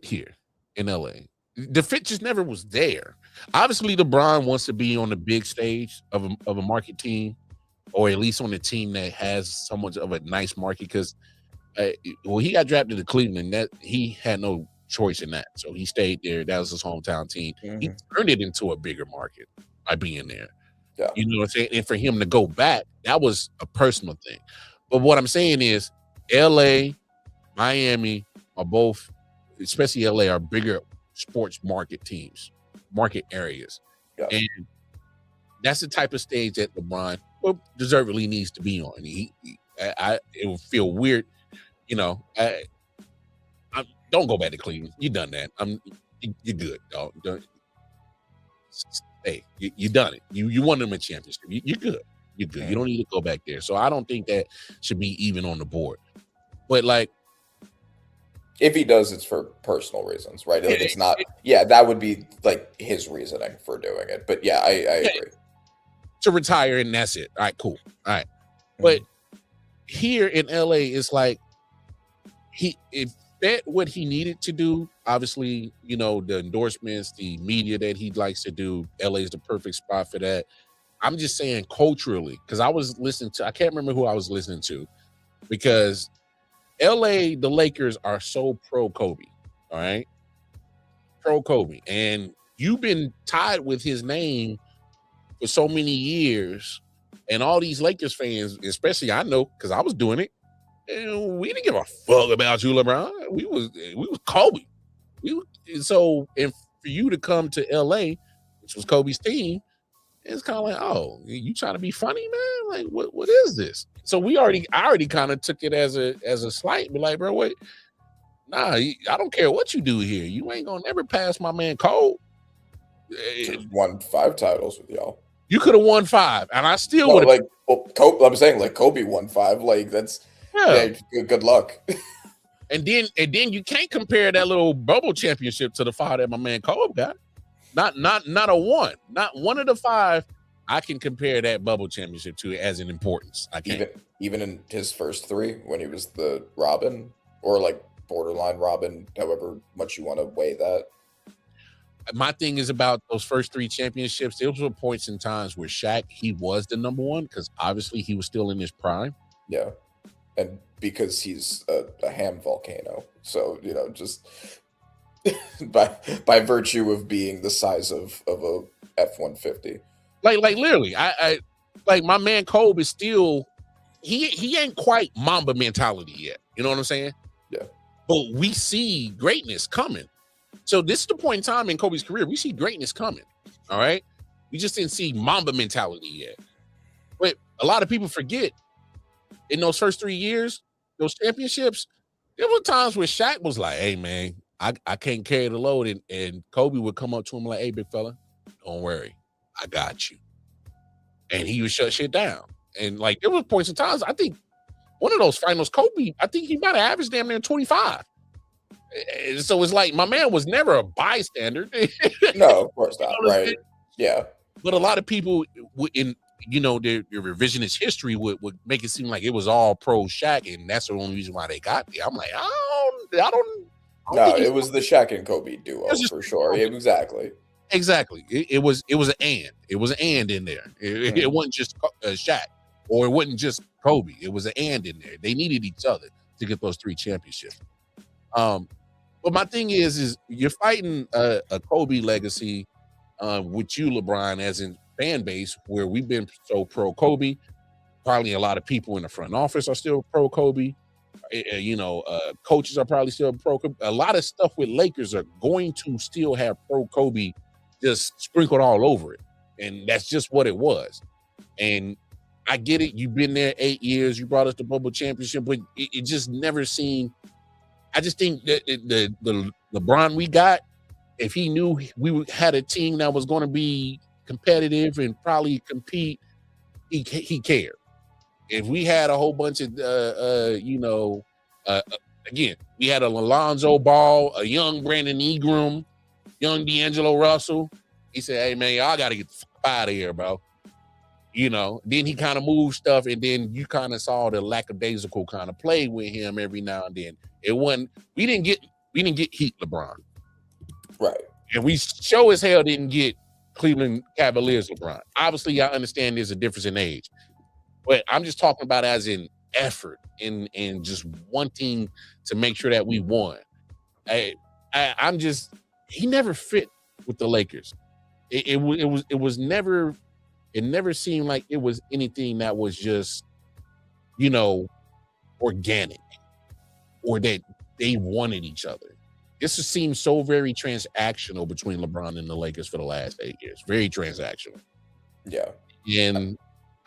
here in LA. The fit just never was there. Obviously, LeBron wants to be on the big stage of a market team, or at least on a team that has somewhat of a nice market. Because he got drafted to Cleveland, that he had no choice in that, so he stayed there. That was his hometown team. Mm-hmm. He turned it into a bigger market by being there. Yeah. You know what I'm saying? And for him to go back, that was a personal thing. But what I'm saying is, LA, Miami are both, especially LA, are bigger sports market teams, market areas. Yeah. And that's the type of stage that LeBron deservedly needs to be on. It would feel weird, you know. Don't go back to Cleveland. You done that. You're good, dog. Hey, you done it. You won them a championship. You're good. You're good. You don't need to go back there. So I don't think that should be even on the board. But like, if he does, it's for personal reasons, right? Like it's not. Yeah, that would be like his reasoning for doing it. But yeah, I agree. To retire and that's it. All right, cool. All right. But here in LA, it's like if that what he needed to do, obviously, you know, the endorsements, the media that he likes to do, LA is the perfect spot for that. I'm just saying culturally, because I was listening to, I can't remember who I was listening to, because LA, the Lakers are so pro Kobe, all right? Pro Kobe. And you've been tied with his name for so many years. And all these Lakers fans, especially I know, because I was doing it, and we didn't give a fuck about you, LeBron. We was Kobe. So, and for you to come to LA, which was Kobe's team, it's kind of like, oh, you trying to be funny, man? Like, what is this? So I already kind of took it as a slight, but like, bro, wait, nah, I don't care what you do here. You ain't gonna never pass my man Cole. Won 5 titles with y'all. You could have won 5, and I still would have. Kobe, I'm saying like Kobe won 5. Like that's good luck. And then you can't compare that little bubble championship to the 5 that my man Cole got. Not a 1. Not one of the 5 I can compare that bubble championship to as an importance. I can't. Even in his first 3 when he was the Robin, or like borderline Robin, however much you want to weigh that. My thing is about those first 3 championships. There were points in times where Shaq, he was the number 1 because obviously he was still in his prime. Yeah, and because he's a ham volcano, so you know, just by virtue of being the size of a F-150. Like literally, I like my man Kobe is still he ain't quite Mamba mentality yet. You know what I'm saying? Yeah. But we see greatness coming. So this is the point in time in Kobe's career. We see greatness coming. All right. We just didn't see Mamba mentality yet. But a lot of people forget in those first 3 years, those championships, there were times where Shaq was like, hey man, I can't carry the load. And Kobe would come up to him like, hey, big fella, don't worry. I got you. And he would shut shit down. And like there were points in times, I think one of those finals, Kobe, I think he might have averaged damn near 25. So it's like my man was never a bystander. No, of course not. Right. Yeah. But a lot of people in their revisionist history would make it seem like it was all pro Shaq, and that's the only reason why they got there. I'm like, I don't no, it was the Shaq and Kobe duo for sure. Yeah, exactly. Exactly. It was an and. It was an and in there. It wasn't just Shaq, or it wasn't just Kobe. It was an and in there. They needed each other to get those 3 championships. But my thing is you're fighting a Kobe legacy with you, LeBron, as in fan base, where we've been so pro Kobe. Probably a lot of people in the front office are still pro Kobe. Coaches are probably still pro Kobe. A lot of stuff with Lakers are going to still have pro Kobe just sprinkled all over it. And that's just what it was. And I get it. You've been there 8 years. You brought us the bubble championship, but it just never seemed. I just think that the LeBron we got, if he knew we had a team that was going to be competitive and probably compete, he cared. If we had a whole bunch of, again, we had a Alonzo Ball, a young Brandon Ingram, young D'Angelo Russell. He said, hey, man, y'all got to get the fuck out of here, bro. Then he kind of moved stuff, and then you kind of saw the lackadaisical kind of play with him every now and then. It wasn't, we didn't get Heat LeBron. Right. And we sure as hell didn't get Cleveland Cavaliers LeBron. Obviously, I understand there's a difference in age. But I'm just talking about as in effort and just wanting to make sure that we won. He never fit with the Lakers. It never seemed like it was anything that was just, organic or that they wanted each other. This just seems so very transactional between LeBron and the Lakers for the last 8 years. Very transactional. Yeah. And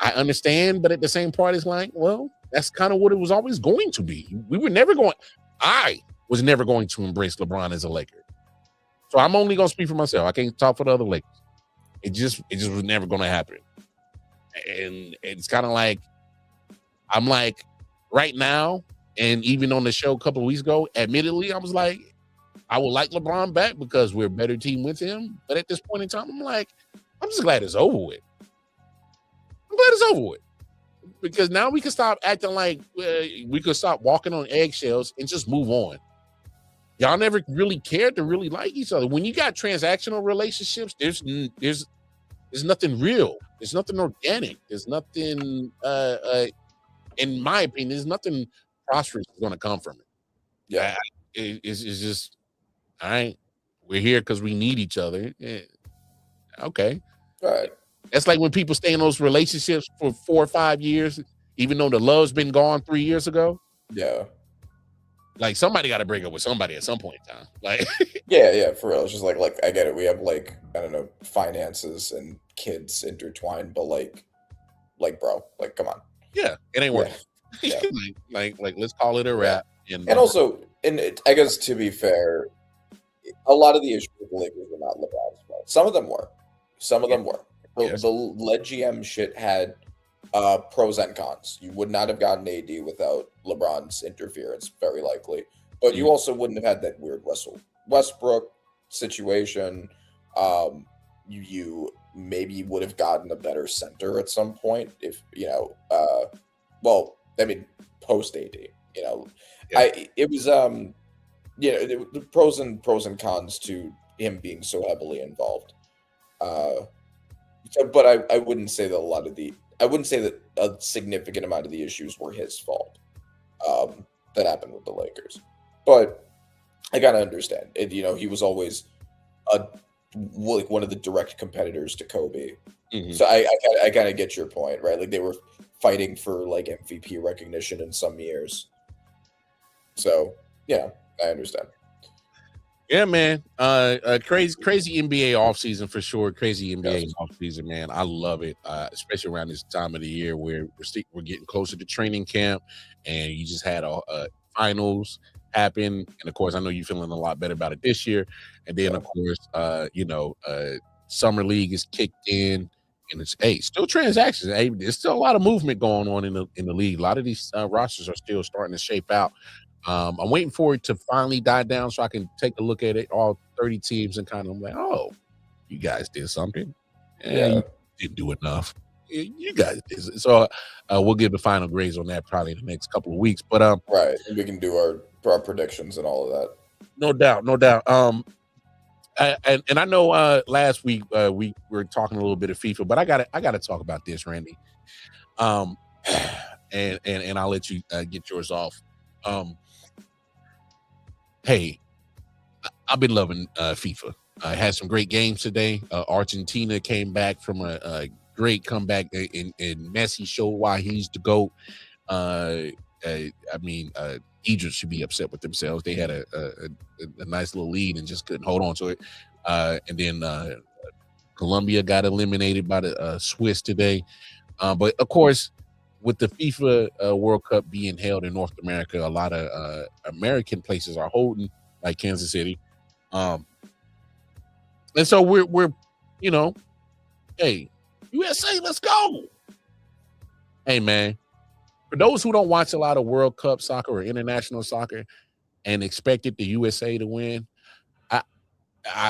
I understand, but at the same part, it's like, well, that's kind of what it was always going to be. I was never going to embrace LeBron as a Laker. So I'm only going to speak for myself. I can't talk for the other Lakers. It just was never going to happen. And it's kind of like, I'm like, right now, and even on the show a couple of weeks ago, admittedly, I was like, I would like LeBron back because we're a better team with him. But at this point in time, I'm like, I'm just glad it's over with. I'm glad it's over with. Because now we can stop acting like we could stop walking on eggshells and just move on. Y'all never really cared to really like each other. When you got transactional relationships, there's nothing real. There's nothing organic. There's nothing, in my opinion, there's nothing prosperous going to come from it. Yeah. It's just, all right, we're here because we need each other. Yeah. Okay. All right. That's like when people stay in those relationships for 4 or 5 years, even though the love's been gone 3 years ago. Yeah. Like somebody got to break up with somebody at some point in time. Like, yeah, for real. It's just like I get it. We have I don't know, finances and kids intertwined, but bro, come on. Yeah, it ain't working. Yeah. like let's call it a wrap. And also, I guess to be fair, a lot of the issues with the Lakers were not LeBron's fault. Some of them were. Yes. The lead GM shit had pros and cons. You would not have gotten AD without LeBron's interference, very likely. But you also wouldn't have had that weird Russell Westbrook situation. You maybe would have gotten a better center at some point if, post AD, it was, the pros and cons to him being so heavily involved. But I wouldn't say that a significant amount of the issues were his fault that happened with the Lakers. But I gotta understand it. He was always one of the direct competitors to Kobe. Mm-hmm. So I kind of get your point, right? Like they were fighting for MVP recognition in some years. So yeah, I understand. Yeah, man. Crazy NBA offseason for sure. Crazy NBA offseason, man. I love it, especially around this time of the year where we're getting closer to training camp, and you just had a finals happen. And of course, I know you're feeling a lot better about it this year. And then, of course, summer league is kicked in, and it's still transactions. There's still a lot of movement going on in the league. A lot of these rosters are still starting to shape out. I'm waiting for it to finally die down so I can take a look at it, all 30 teams, and kind of like, oh, you guys did something. You didn't do enough. You guys did. So we'll give the final grades on that probably in the next couple of weeks. But right, and we can do our predictions and all of that. No doubt. And I know last week we were talking a little bit of FIFA, but I gotta talk about this, Randy. And I'll let you get yours off. Hey, I've been loving FIFA. I had some great games today. Argentina came back from a great comeback, and Messi showed why he's the GOAT. Egypt should be upset with themselves. They had a nice little lead and just couldn't hold on to it. And then Colombia got eliminated by the Swiss today. But of course, with the FIFA World Cup being held in North America, a lot of American places are holding, like Kansas City. And so we're hey, USA, let's go. Hey, man, for those who don't watch a lot of World Cup soccer or international soccer and expected the USA to win, I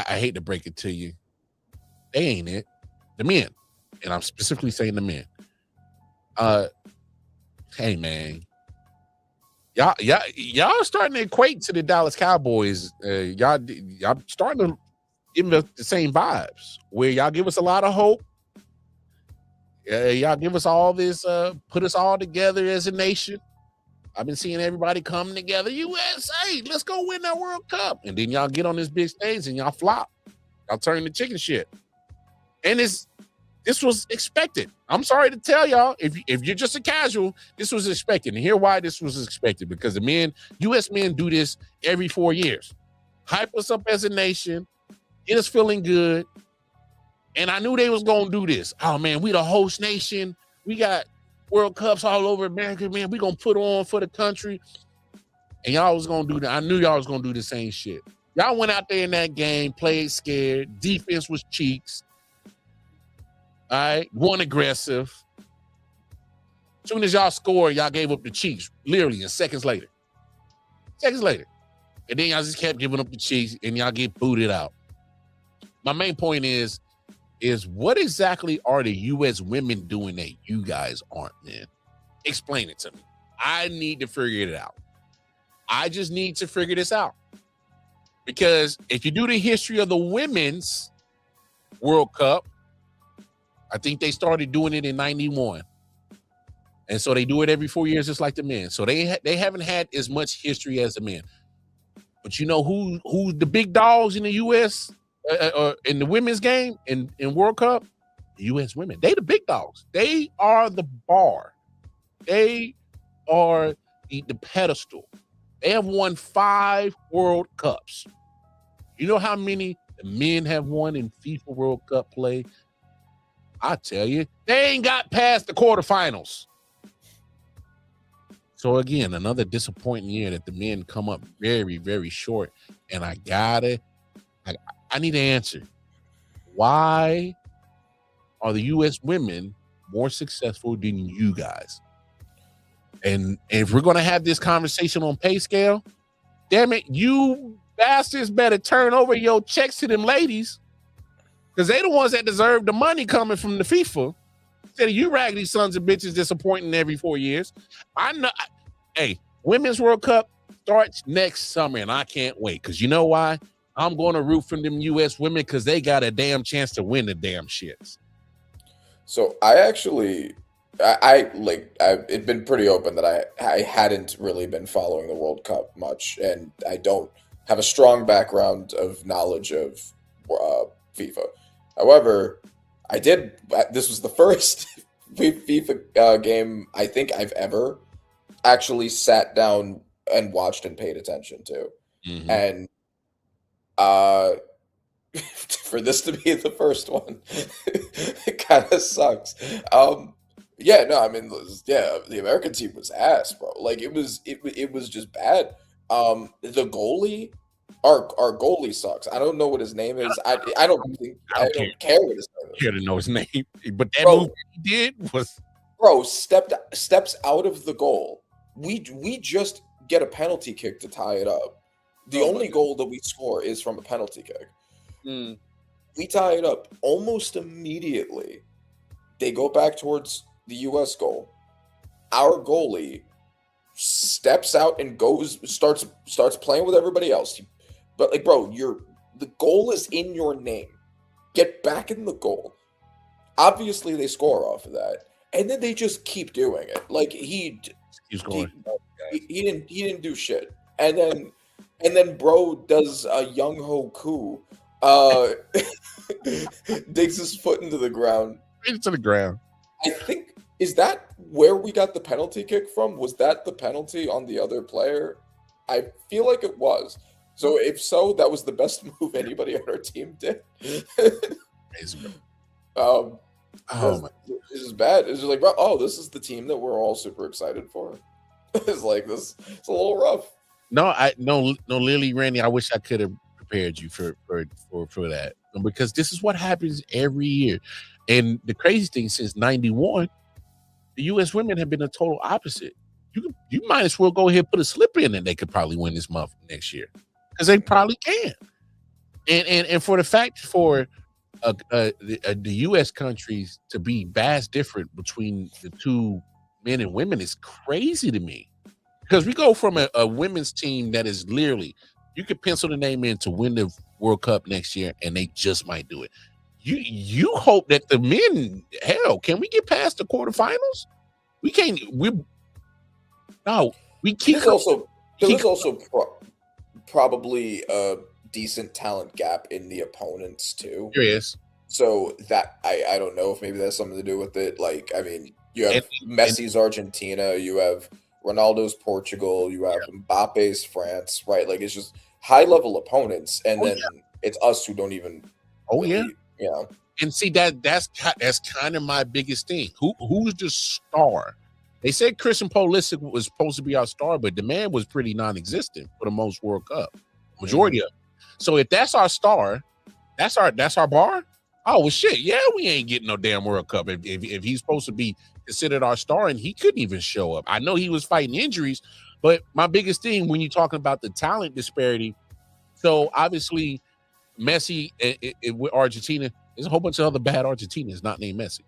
hate to break it to you. They ain't it. The men. And I'm specifically saying the men. Hey, man. Y'all starting to equate to the Dallas Cowboys. Y'all starting to give them the same vibes where y'all give us a lot of hope. Y'all give us all this, put us all together as a nation. I've been seeing everybody come together. USA, let's go win that World Cup. And then y'all get on this big stage and y'all flop. Y'all turn to chicken shit. And this was expected. I'm sorry to tell y'all, if you're just a casual, this was expected. And here why this was expected. Because the men, U.S. men do this every 4 years. Hype us up as a nation, get us feeling good. And I knew they was going to do this. Oh, man, we the host nation. We got World Cups all over America, man. We going to put on for the country. And y'all was going to do that. I knew y'all was going to do the same shit. Y'all went out there in that game, played scared. Defense was cheeks. All right, one aggressive. As soon as y'all scored, y'all gave up the cheeks, literally, in seconds later. And then y'all just kept giving up the cheeks, and y'all get booted out. My main point is what exactly are the U.S. women doing that you guys aren't, man? Explain it to me. I need to figure it out. I just need to figure this out. Because if you do the history of the women's World Cup, I think they started doing it in 91. And so they do it every 4 years, just like the men. So they haven't had as much history as the men. But you know who's the big dogs in the U.S. In the women's game in World Cup? The U.S. women. They the big dogs. They are the bar. They are the pedestal. They have won 5 World Cups. You know how many the men have won in FIFA World Cup play? I tell you, they ain't got past the quarterfinals. So again, another disappointing year that the men come up very, very short. And I need an answer. Why are the U.S. women more successful than you guys? And if we're going to have this conversation on pay scale, damn it, you bastards better turn over your checks to them ladies, because they the ones that deserve the money coming from the FIFA. Instead of you raggedy sons of bitches disappointing every 4 years. I know. Hey, Women's World Cup starts next summer, and I can't wait. Because you know why? I'm going to root for them U.S. women because they got a damn chance to win the damn shits. So I've been pretty open that I hadn't really been following the World Cup much, and I don't have a strong background of knowledge of FIFA. However, I did. This was the first FIFA game I think I've ever actually sat down and watched and paid attention to, and for this to be the first one, it kind of sucks. The American team was ass, bro. Like it was just bad. The goalie, our goalie sucks. I don't know what his name is. I don't care what his name is. Care to know his name, but that move he did was, bro, steps out of the goal. We just get a penalty kick to tie it up. The only goal that we score is from a penalty kick. We tie it up almost immediately. They go back towards the U.S. goal. Our goalie steps out and starts playing with everybody else. But like, bro, the goal is in your name. Get back in the goal. Obviously, they score off of that, and then they just keep doing it. Like he didn't do shit, and then bro does a Young Ho Koo, digs his foot into the ground, Straight to the ground. I think, is that where we got the penalty kick from? Was that the penalty on the other player? I feel like it was. So if so, that was the best move anybody on our team did. Oh my! This is bad. It's just like, bro, oh, this is the team that we're all super excited for. It's like this. It's a little rough. No, Lily Randy. I wish I could have prepared you for that, because this is what happens every year. And the crazy thing, since '91, the U.S. women have been the total opposite. You might as well go ahead and put a slip in, and they could probably win this month next year, because they probably can. And for the fact for the U.S. countries to be vast different between the two men and women is crazy to me, because we go from a women's team that is literally, you could pencil the name in to win the World Cup next year, and they just might do it. You hope that the men, hell, can we get past the quarterfinals? We can't. We keep. There's also probably a decent talent gap in the opponents too. There is. So that I don't know if maybe that's something to do with it. Like, I mean, you have Messi's Argentina, you have Ronaldo's Portugal, you have Mbappe's France, right? Like, it's just high level opponents, and then it's us who don't even. You know. And see, that's kind of my biggest thing. Who's the star? They said Christian Pulisic was supposed to be our star, but the man was pretty non-existent for the most World Cup, majority of it. So if that's our star, that's our bar. Oh well, shit. Yeah, we ain't getting no damn World Cup if he's supposed to be considered our star, and he couldn't even show up. I know he was fighting injuries, but my biggest thing when you're talking about the talent disparity, so obviously Messi with Argentina, there's a whole bunch of other bad Argentinians not named Messi.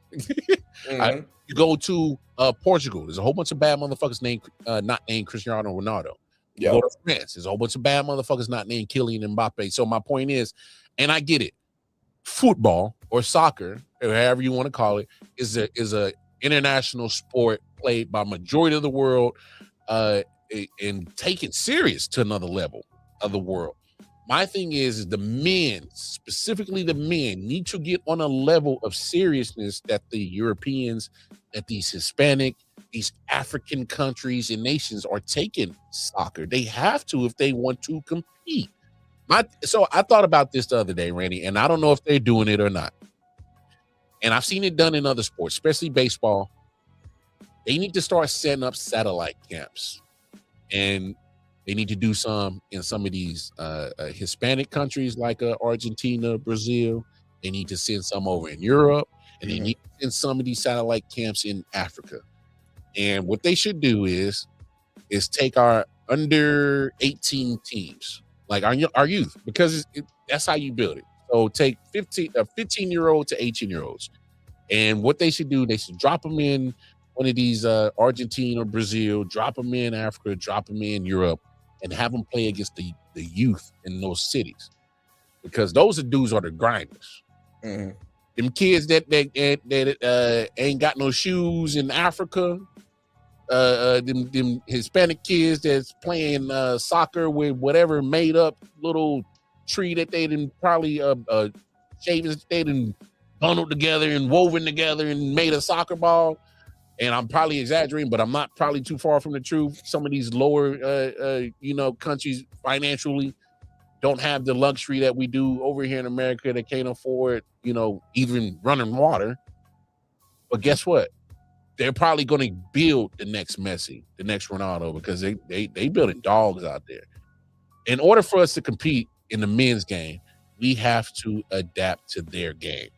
You go to Portugal, there's a whole bunch of bad motherfuckers not named Cristiano Ronaldo. You go to France, there's a whole bunch of bad motherfuckers not named Kylian Mbappe. So my point is, and I get it, football or soccer, or however you want to call it, is a international sport played by majority of the world, and taken serious to another level of the world. My thing is the men, specifically the men, need to get on a level of seriousness that the Europeans, that these Hispanic, these African countries and nations are taking soccer. They have to if they want to compete. So I thought about this the other day, Randy, and I don't know if they're doing it or not. And I've seen it done in other sports, especially baseball. They need to start setting up satellite camps. And they need to do some in some of these Hispanic countries like Argentina, Brazil. They need to send some over in Europe, and they need to send some of these satellite camps in Africa. And what they should do is take our under 18 teams, like our youth, because that's how you build it. So take 15-year-old to 18-year-olds, and what they should do, they should drop them in one of these Argentina or Brazil, drop them in Africa, drop them in Europe, and have them play against the youth in those cities, because those dudes are the grinders. Them kids that ain't got no shoes in Africa, them Hispanic kids that's playing soccer with whatever made up little tree that they didn't probably shavings they didn't bundled together and woven together and made a soccer ball. And I'm probably exaggerating, but I'm not probably too far from the truth. Some of these lower, countries financially don't have the luxury that we do over here in America. That can't afford, even running water. But guess what? They're probably going to build the next Messi, the next Ronaldo, because they building dogs out there. In order for us to compete in the men's game, we have to adapt to their game.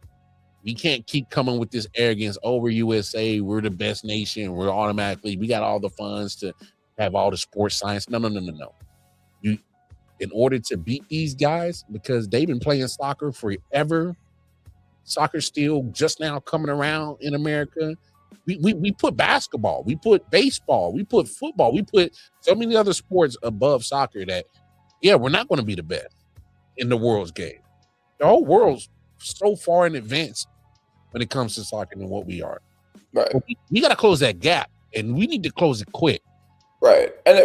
We can't keep coming with this arrogance over USA. We're the best nation. We got all the funds to have all the sports science. No. In order to beat these guys, because they've been playing soccer forever, soccer's still just now coming around in America. We put basketball, we put baseball, we put football, we put so many other sports above soccer that, we're not going to be the best in the world's game. The whole world's so far in advance when it comes to soccer than what we are. Right. We got to close that gap, and we need to close it quick. Right. And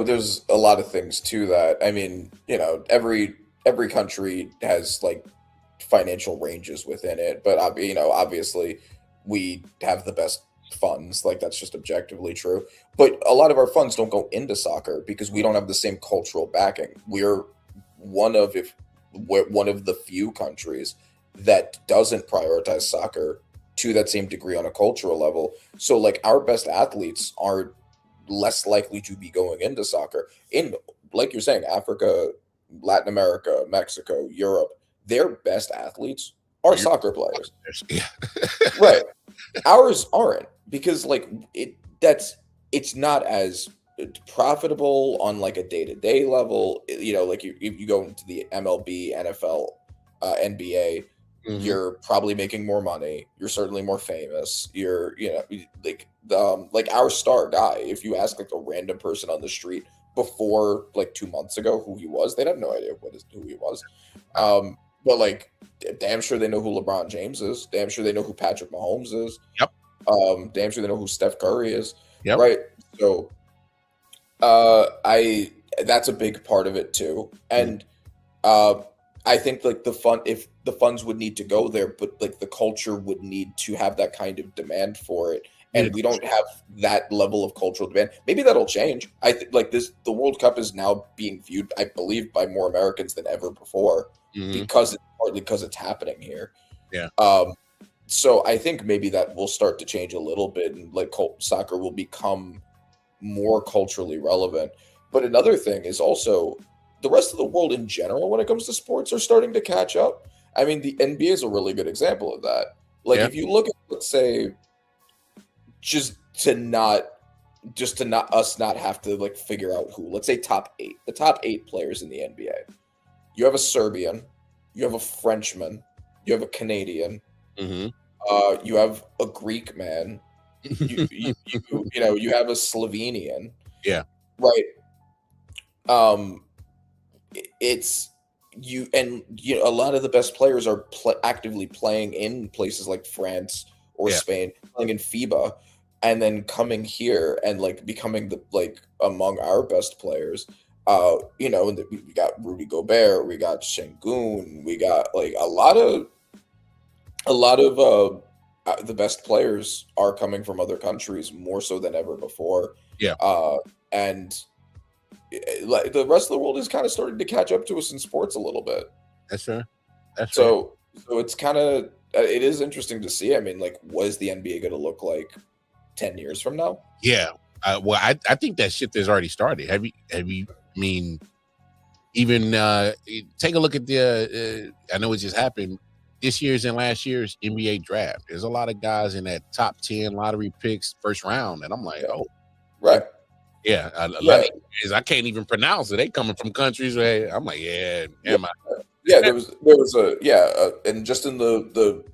there's a lot of things to that. I mean, every country has like financial ranges within it, but obviously we have the best funds. Like, that's just objectively true. But a lot of our funds don't go into soccer because we don't have the same cultural backing. We're one of the few countries that doesn't prioritize soccer to that same degree on a cultural level. So like our best athletes are less likely to be going into soccer. In, like you're saying, Africa, Latin America, Mexico, Europe, their best athletes are soccer players. Yeah. Right. Ours aren't, because like it's not as profitable on like a day-to-day level. You know, like if you go into the MLB, NFL, NBA, you're probably making more money. You're certainly more famous. You're, you know, like our star guy, if you ask like a random person on the street before like 2 months ago who he was, they'd have no idea who he was. But like, damn sure they know who LeBron James is. Damn sure they know who Patrick Mahomes is. Yep. Damn sure they know who Steph Curry is. Yep. Right. So, that's a big part of it too. And, I think like if the funds would need to go there, but like the culture would need to have that kind of demand for it. And we don't have that level of cultural demand. Maybe that'll change. I think like the World Cup is now being viewed, I believe, by more Americans than ever before, because it's happening here. Yeah. So I think maybe that will start to change a little bit, and like soccer will become more culturally relevant. But another thing is also the rest of the world in general, when it comes to sports, are starting to catch up. I mean, the NBA is a really good example of that. Like if you look at, let's say, just to not have to like figure out who, let's say the top 8 players in the NBA. You have a Serbian, you have a Frenchman, you have a Canadian, you have a Greek man, you know, you have a Slovenian. Yeah. Right. It's you, and you know, a lot of the best players are actively playing in places like France or Spain, playing in FIBA, and then coming here and like becoming the like among our best players. You know, and we got Rudy Gobert, we got Şengün, we got like a lot of the best players are coming from other countries more so than ever before. Yeah. And like the rest of the world is kind of starting to catch up to us in sports a little bit. That's fair. That's so it's kind of, it is interesting to see. I mean, like, what is the NBA going to look like 10 years from now? Yeah. Well, I think that shit has already started. Have you? I mean, even take a look at the. I know it just happened this year's and last year's NBA draft. There's a lot of guys in that top 10 lottery picks first round, and I'm like, oh, right. Yeah, a lot of guys, I can't even pronounce it. They coming from countries where I'm like, there was and just in the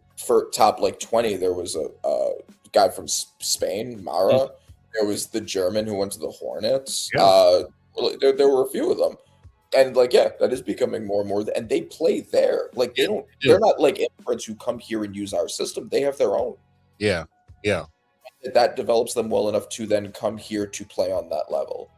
top like 20, there was a guy from Spain, Mara. There was the German who went to the Hornets. There were a few of them, and like that is becoming more and more. And they play there. Like they're not like immigrants who come here and use our system. They have their own. Yeah. That develops them well enough to then come here to play on that level.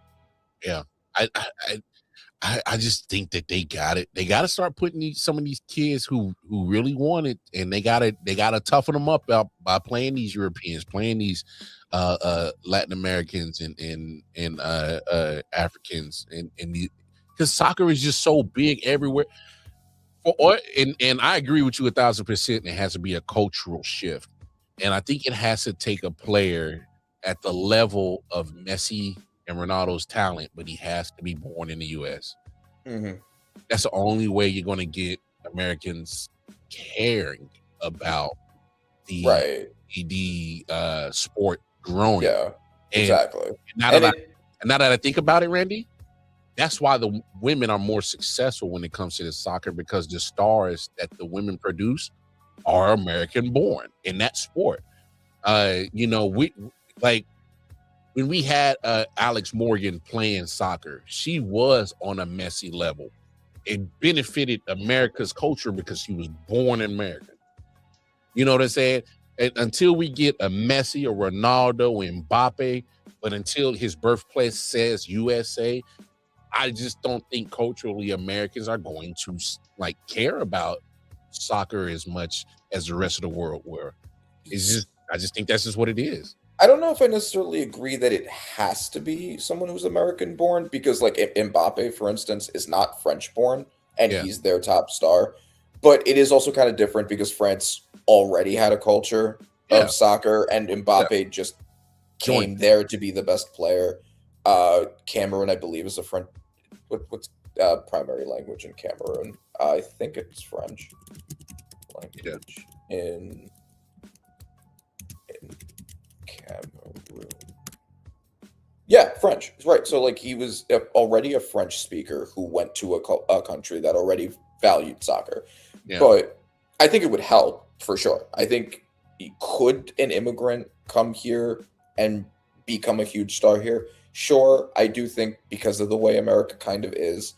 Yeah, I just think that they got it. They got to start putting some of these kids who really want it, and they gotta toughen them up by playing these Europeans, playing these Latin Americans and Africans, and because soccer is just so big everywhere. And I agree with you 1,000%. It has to be a cultural shift. And I think it has to take a player at the level of Messi and Ronaldo's talent, but he has to be born in the U.S. That's the only way you're going to get Americans caring about the sport growing. Yeah, exactly. Now that I think about it, Randy, that's why the women are more successful when it comes to the soccer, because the stars that the women produce are American born in that sport. You know, we like when we had Alex Morgan playing soccer, she was on a Messi level. It benefited America's culture because she was born in America. You know what I'm saying? And until we get a Messi, or Ronaldo, or Mbappe, but until his birthplace says USA, I just don't think culturally Americans are going to like care about soccer as much as the rest of the world were. It's just I just think that's just what it is. I don't know if I necessarily agree that it has to be someone who's American born because, like, Mbappe, for instance, is not French born and Yeah. he's their top star. But it is also kind of different because France already had a culture Yeah. of soccer and Mbappe just came there to be the best player. Cameroon, I believe, is a French. What's primary language in Cameroon? I think it's French language in Cameroon. Yeah, French. Right. So, like, he was already a French speaker who went to a country that already valued soccer. Yeah. But I think it would help for sure. I think could an immigrant come here and become a huge star here? Sure. I do think because of the way America kind of is,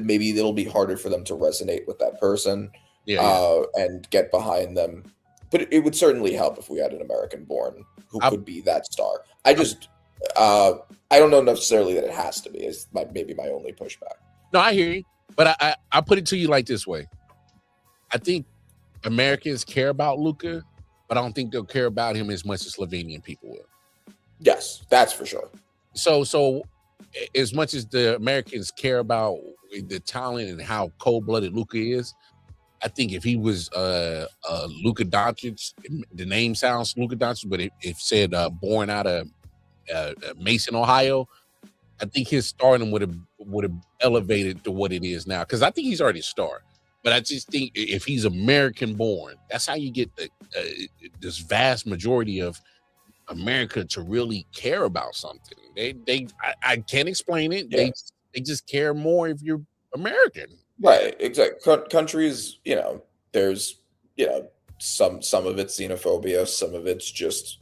maybe it'll be harder for them to resonate with that person and get behind them. But it would certainly help if we had an American born who could be that star. I don't know necessarily that it has to be. Is maybe my only pushback. No, I hear you, but I put it to you like this way. I think Americans care about Luka, but I don't think they'll care about him as much as Slovenian people will. Yes, that's for sure. So as much as the Americans care about the talent and how cold-blooded Luka is, I think if he was Luka Doncic, the name sounds Luka Doncic, but if said born out of Mason, Ohio, I think his stardom would have elevated to what it is now. Because I think he's already a star, but I just think if he's American born, that's how you get this vast majority of America to really care about something. I can't explain it. Yeah. They just care more if you're American. Right, exactly. Countries, there's, some of it's xenophobia, some of it's just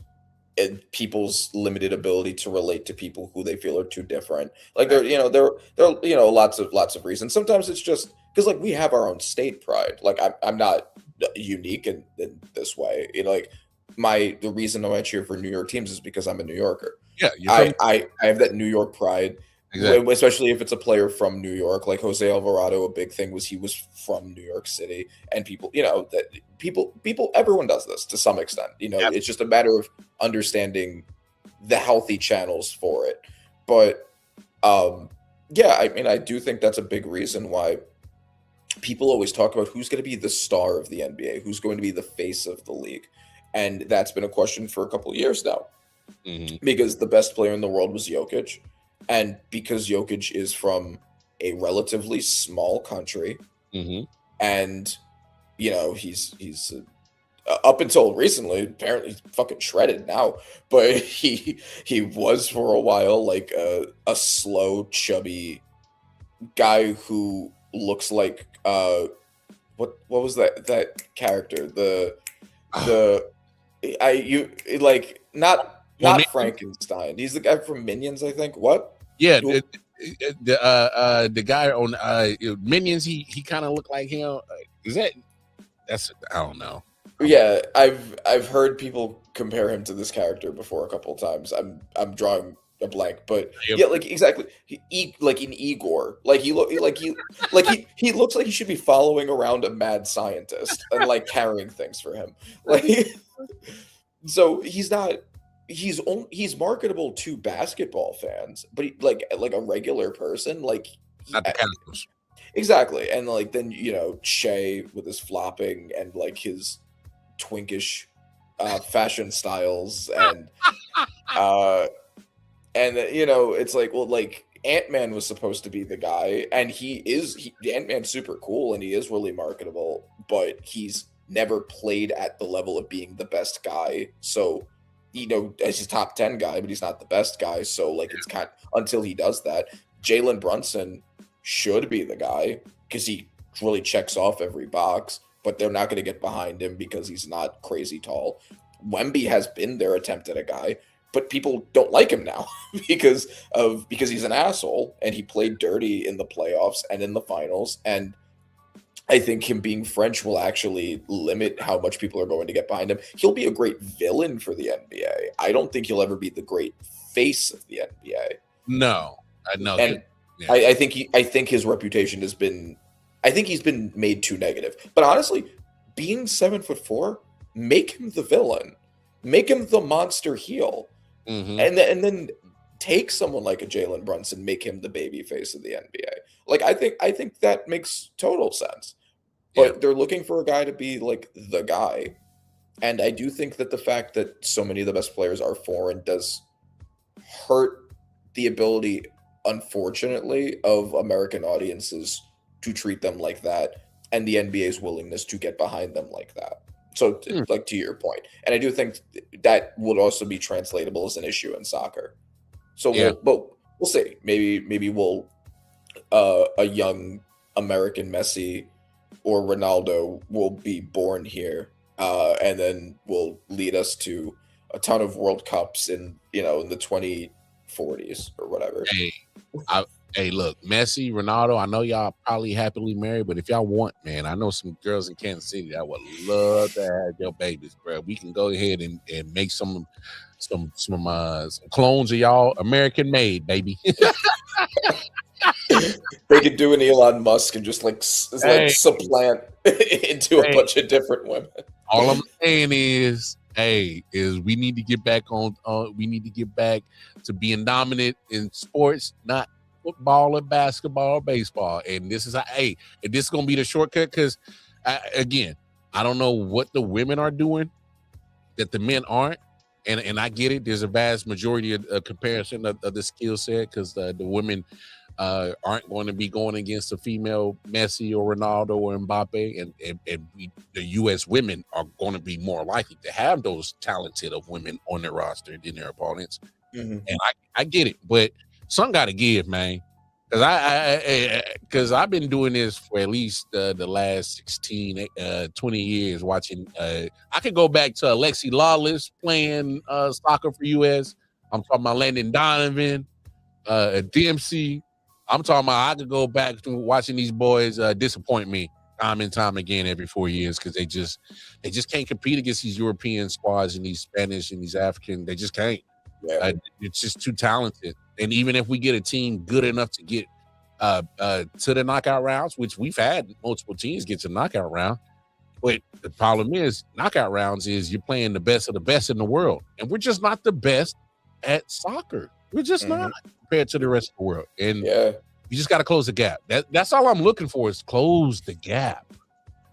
people's limited ability to relate to people who they feel are too different. Like there are lots of reasons. Sometimes it's just because like we have our own state pride. Like I'm not unique in this way. Like the reason I cheer for New York teams is because I'm a New Yorker. Yeah, I have that New York pride. Exactly. Especially if it's a player from New York, like Jose Alvarado. A big thing was he was from New York City, and everyone does this to some extent. It's just a matter of understanding the healthy channels for it. But I do think that's a big reason why people always talk about who's going to be the star of the NBA, who's going to be the face of the league, and that's been a question for a couple of years now, because the best player in the world was Jokic. And because Jokic is from a relatively small country, and he's up until recently apparently fucking shredded now, but he was for a while like a slow, chubby guy who looks like what was that character not Frankenstein. He's the guy from Minions, I think. What? Yeah, the guy on Minions. He kind of looked like him. That's I don't know. Yeah, I've heard people compare him to this character before a couple of times. I'm drawing a blank, but yeah, like exactly. Like in Igor, like he looks like he should be following around a mad scientist and like carrying things for him. Like, so he's not. He's marketable to basketball fans, but like a regular person, like not the Capitals. Exactly. And like then Shea with his flopping and like his twinkish fashion styles and it's like, well, like Ant-Man was supposed to be the guy, and Ant-Man's super cool and he is really marketable, but he's never played at the level of being the best guy. So as his top 10 guy, but he's not the best guy. So like it's kind of, until he does that, Jalen Brunson should be the guy because he really checks off every box, but they're not going to get behind him because he's not crazy tall. Wemby has been their attempt at a guy, but people don't like him now because he's an asshole and he played dirty in the playoffs and in the finals. And I think him being French will actually limit how much people are going to get behind him. He'll be a great villain for the NBA. I don't think he'll ever be the great face of the NBA. No, I know. And yeah. I think his reputation has been. I think he's been made too negative. But honestly, being 7'4", make him the villain. make him the monster heel, Mhm. and then take someone like a Jalen Brunson, make him the baby face of the NBA. Like I think that makes total sense. Yeah. But they're looking for a guy to be like the guy. And I do think that the fact that so many of the best players are foreign does hurt the ability, unfortunately, of American audiences to treat them like that, and the NBA's willingness to get behind them like that. So, Hmm. like to your point, and I do think that would also be translatable as an issue in soccer. So Yeah. we'll see. Maybe we'll a young American Messi or Ronaldo will be born here, and then will lead us to a ton of World Cups in in the 2040s or whatever. Hey, hey, look, Messi, Ronaldo. I know y'all probably happily married, but if y'all want, man, I know some girls in Kansas City that would love to have your babies, bro. We can go ahead and make some clones of y'all American made, baby. They could do an Elon Musk and just like Hey. supplant into a Hey. bunch of different women. All I'm saying is we need to get back on. We need to get back to being dominant in sports, not football or basketball or baseball. And this is and this is gonna be the shortcut because, again, I don't know what the women are doing that the men aren't. And I get it. There's a vast majority of comparison of the skill set because the women aren't going to be going against a female Messi or Ronaldo or Mbappe, and the U.S. women are going to be more likely to have those talented of women on their roster than their opponents. Mm-hmm. And I get it, but some got to give, man. Because I've been doing this for at least the last 16, 20 years watching. I could go back to Alexi Lawless playing soccer for U.S. I'm talking about Landon Donovan, Dempsey. I'm talking about I could go back to watching these boys disappoint me time and time again every 4 years because they just can't compete against these European squads and these Spanish and these African. They just can't. Yeah. It's just too talented. And even if we get a team good enough to get to the knockout rounds, which we've had multiple teams get to the knockout round, but the problem is knockout rounds is you're playing the best of the best in the world, and we're just not the best at soccer. We're just not compared to the rest of the world, and you just got to close the gap. That's all I'm looking for is close the gap.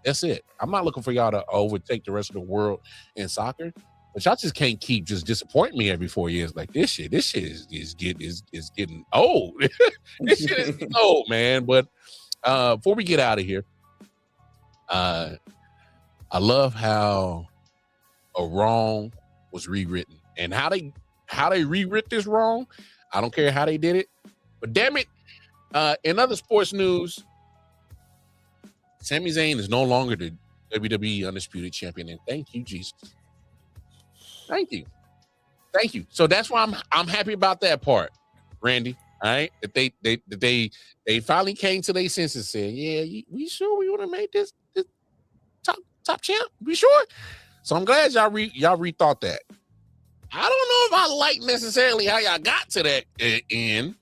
That's it. I'm not looking for y'all to overtake the rest of the world in soccer. But y'all just can't keep just disappointing me every 4 years. Like this shit is getting old. This shit is getting old, man. But before we get out of here, I love how a wrong was rewritten and how they rewrit this wrong. I don't care how they did it, but damn it. In other sports news, Sami Zayn is no longer the WWE Undisputed Champion, and thank you, Jesus. Thank you. So that's why I'm happy about that part, Randy. All right, that they finally came to their senses, and said, "Yeah, we sure we want to make this top champ? We sure?" So I'm glad y'all rethought that. I don't know if I like necessarily how y'all got to that end,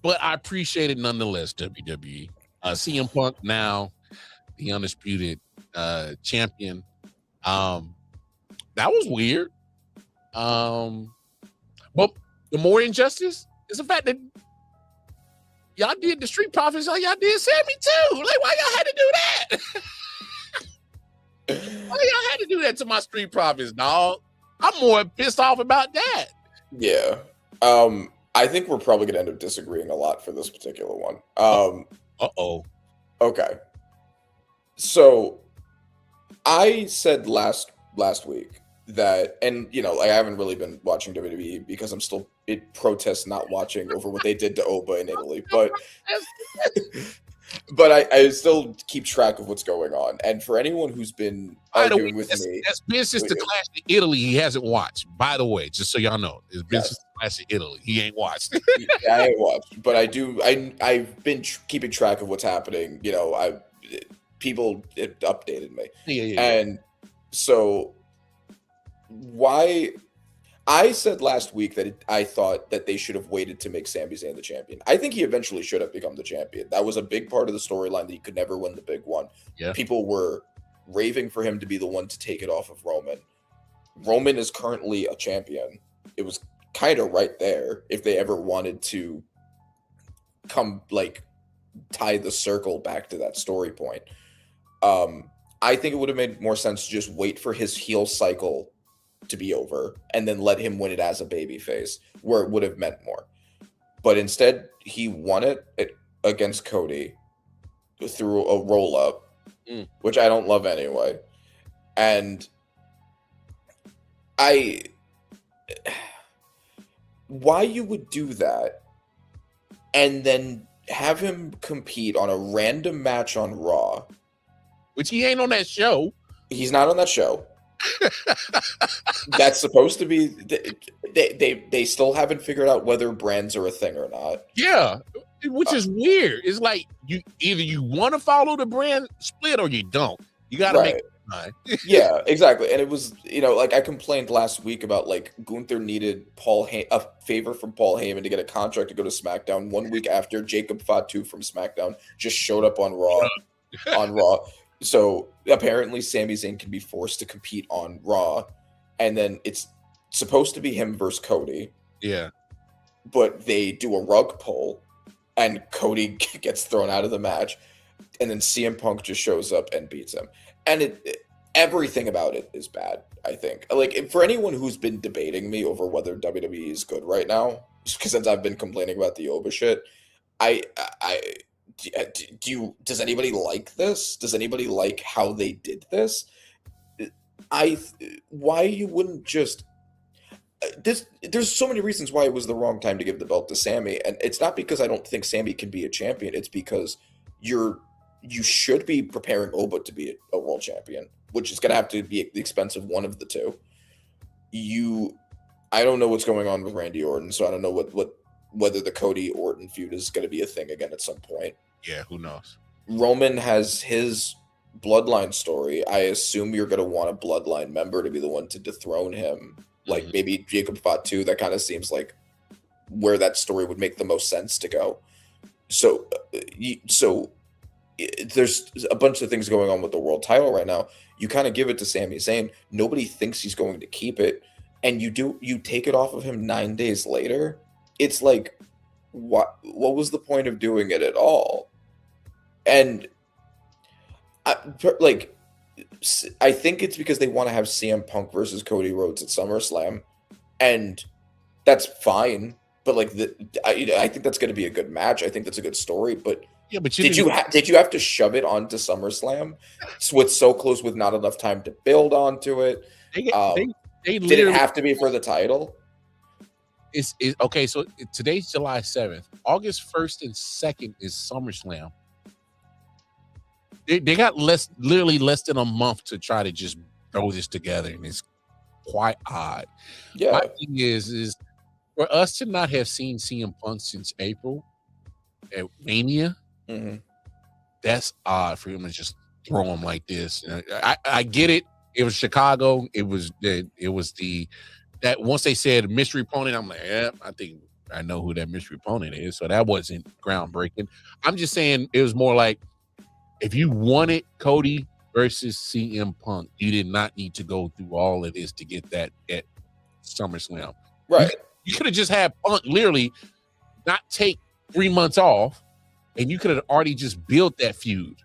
but I appreciate it nonetheless. WWE, CM Punk now the Undisputed champion. That was weird. But the more injustice is the fact that y'all did the Street Profits, y'all did Sammy too. Like, why y'all had to do that? Why y'all had to do that to my Street Profits, dog? I'm more pissed off about that. Yeah. I think we're probably gonna end up disagreeing a lot for this particular one. Okay. So I said last week that, and I haven't really been watching WWE because I'm still in protest not watching over what they did to Oba in Italy, but I still keep track of what's going on. And for anyone who's been arguing with me, that's business to Clash of Italy. He hasn't watched, by the way, just so y'all know, it's business to Clash of Italy. He ain't watched. I ain't watched, but I've been keeping track of what's happening. People updated me, and so why I said last week that I thought that they should have waited to make Sami Zayn the champion. I think he eventually should have become the champion. That was a big part of the storyline, that he could never win the big one. Yeah. People were raving for him to be the one to take it off of Roman. Roman is currently a champion. It was kind of right there if they ever wanted to come like tie the circle back to that story point. I think it would have made more sense to just wait for his heel cycle to be over and then let him win it as a babyface, where it would have meant more. But instead, he won it against Cody through a roll up, which I don't love anyway. And why you would do that and then have him compete on a random match on Raw, which he ain't on that show. He's not on that show. That's supposed to be. They still haven't figured out whether brands are a thing or not. Yeah, which is weird. It's like either you want to follow the brand split or you don't. You got to make it fine. Yeah, exactly. And it was, like I complained last week about like Gunther needed a favor from Paul Heyman to get a contract to go to SmackDown 1 week after Jacob Fatu from SmackDown just showed up on Raw. So apparently Sami Zayn can be forced to compete on Raw, and then it's supposed to be him versus Cody. Yeah. But they do a rug pull and Cody gets thrown out of the match, and then CM Punk just shows up and beats him. And everything about it is bad, I think. Like, for anyone who's been debating me over whether WWE is good right now, because since I've been complaining about the I.O.W shit, does anybody like this? Does anybody like how they did this? Why you wouldn't just there's so many reasons why it was the wrong time to give the belt to Sammy, and it's not because I don't think Sammy can be a champion. It's because you should be preparing I.O.W to be a world champion, which is going to have to be at the expense of one of the two. I don't know what's going on with Randy Orton, so I don't know whether the Cody Orton feud is going to be a thing again at some point. Yeah, who knows? Roman has his bloodline story. I assume you're going to want a bloodline member to be the one to dethrone him. Like maybe Jacob Fatu. That kind of seems like where that story would make the most sense to go. So there's a bunch of things going on with the world title right now. You kind of give it to Sami Zayn. Nobody thinks he's going to keep it, and you take it off of him 9 days later. It's like, what was the point of doing it at all? And I think it's because they want to have CM Punk versus Cody Rhodes at SummerSlam, and that's fine. But like, I think that's going to be a good match. I think that's a good story. But yeah, but did you have to shove it onto SummerSlam with so close with not enough time to build onto it? Did it have to be for the title? It's okay. So today's July 7th. August 1st and 2nd is SummerSlam. They got literally less than a month to try to just throw this together, and it's quite odd. Yeah. My thing is for us to not have seen CM Punk since April at Mania, that's odd for him to just throw him like this. I get it. It was Chicago. It was that once they said mystery opponent, I'm like, yeah, I think I know who that mystery opponent is. So that wasn't groundbreaking. I'm just saying it was more like, if you wanted Cody versus CM Punk, you did not need to go through all of this to get that at SummerSlam. Right. You could have just had Punk literally not take 3 months off, and you could have already just built that feud.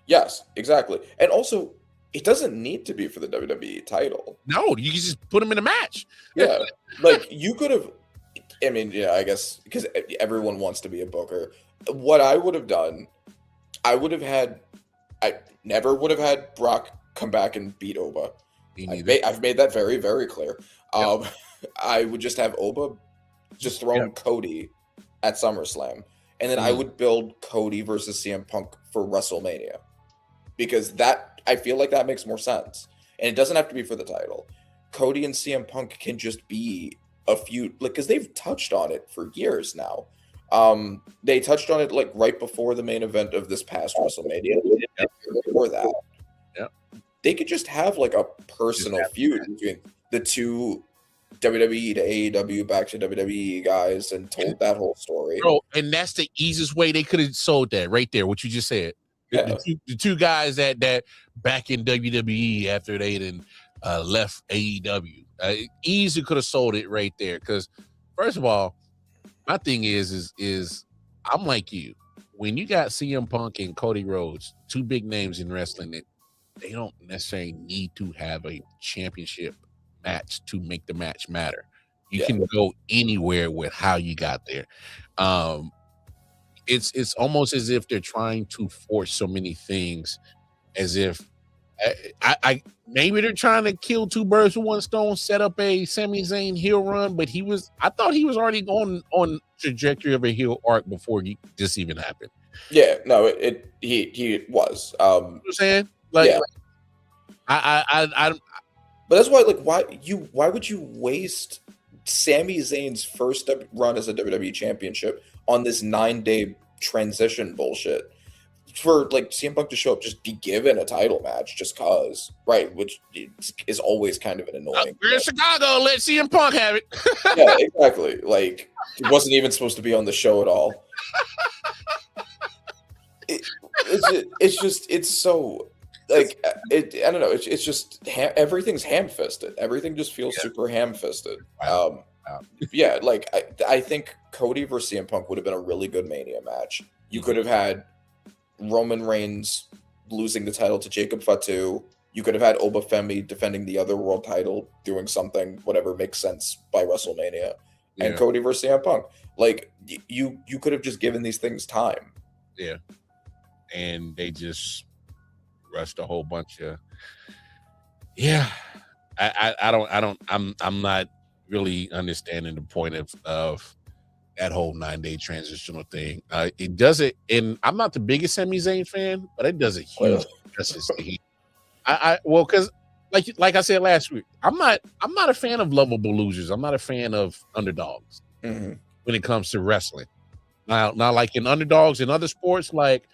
Yes, exactly. And also, it doesn't need to be for the WWE title. No, you can just put them in a match. Yeah. Like, you could have, I mean, yeah, I guess, because everyone wants to be a booker. What I would have done, I never would have had Brock come back and beat Oba. I've made that very, very clear. Yep. I would just have Oba just throw Cody at SummerSlam. And then I would build Cody versus CM Punk for WrestleMania. Because I feel like that makes more sense. And it doesn't have to be for the title. Cody and CM Punk can just be a feud, like, because they've touched on it for years now. They touched on it like right before the main event of this past WrestleMania. Before that, they could just have like a personal feud between the two WWE to AEW back to WWE guys and told that whole story. Bro, and that's the easiest way they could have sold that right there. What you just said. Yeah. The two guys that back in WWE after they didn't left AEW. Easy could have sold it right there. Because first of all, my thing is I'm like you. When you got CM Punk and Cody Rhodes, two big names in wrestling, that they don't necessarily need to have a championship match to make the match matter. You can go anywhere with how you got there. It's almost as if they're trying to force so many things, as if I maybe they're trying to kill two birds with one stone, set up a Sami Zayn heel run, but I thought he was already on trajectory of a heel arc before this even happened. Yeah, no, he was. You know what I'm saying? Like I but that's why, like, why would you waste Sami Zayn's first run as a WWE championship on this 9-day transition bullshit for like CM Punk to show up, just be given a title match just cause, right? Which is always kind of an annoying. We're in Chicago, let CM Punk have it. Yeah, exactly. Like, it wasn't even supposed to be on the show at all. It's so like I don't know. It's just everything's ham-fisted. Everything just feels super ham-fisted. Wow. Yeah, like I think Cody versus CM Punk would have been a really good Mania match. You could have had Roman Reigns losing the title to Jacob Fatu. You could have had Obafemi defending the other world title, doing something, whatever makes sense by WrestleMania, and Cody versus CM Punk. Like you could have just given these things time. Yeah, and they just rushed a whole bunch of. Yeah, I'm not really understanding the point of that whole 9-day transitional thing. It does it, and I'm not the biggest Sami Zayn fan, but it does a huge justice to him. Well, because like I said last week, I'm not a fan of lovable losers. I'm not a fan of underdogs when it comes to wrestling. Now, like in underdogs in other sports, like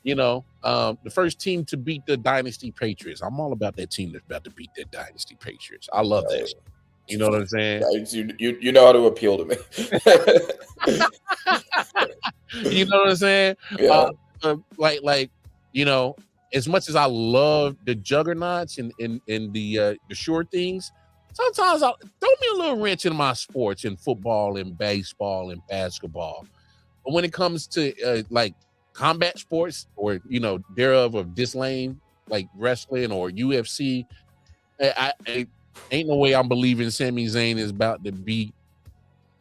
the first team to beat the Dynasty Patriots. I'm all about that team that's about to beat the Dynasty Patriots. I love that. You know what I'm saying? You know how to appeal to me. You know what I'm saying? Yeah. As much as I love the juggernauts and the sure things, sometimes I'll throw me a little wrench in my sports in football and baseball and basketball. But when it comes to like combat sports or thereof of this lane, like wrestling or UFC, I ain't no way I'm believing Sami Zayn is about to beat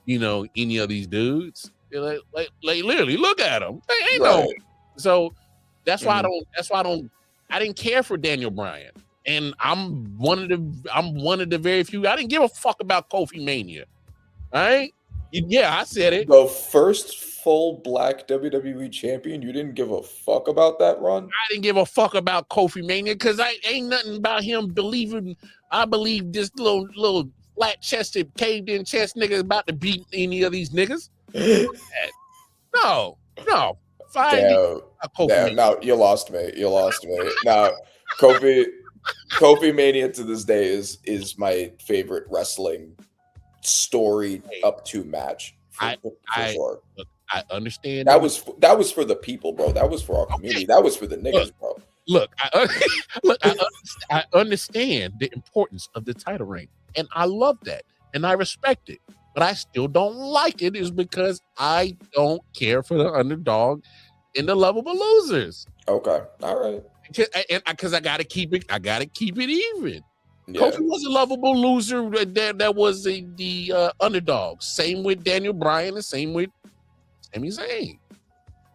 any of these dudes. Like literally, look at him. They ain't no. So that's why I didn't care for Daniel Bryan, and I'm one of the very few. I didn't give a fuck about Kofi Mania. All right. Yeah, I said it. The first full black WWE champion, you didn't give a fuck about that run? I didn't give a fuck about Kofi Mania because I ain't nothing about him believing. I believe this little flat-chested, caved-in chest nigga is about to beat any of these niggas. No. Damn, no, you lost me. Now, Kofi Mania to this day is my favorite wrestling story up to match. For sure. Look, I understand that was for the people, bro. That was for our community. That was for the niggas, bro. Look, I understand the importance of the title reign, and I love that, and I respect it. But I still don't like it, is because I don't care for the underdog and the lovable losers. Okay, all right. Because I gotta keep it even. Yeah. Kofi was a lovable loser that was the underdog. Same with Daniel Bryan and same with Sami Zayn.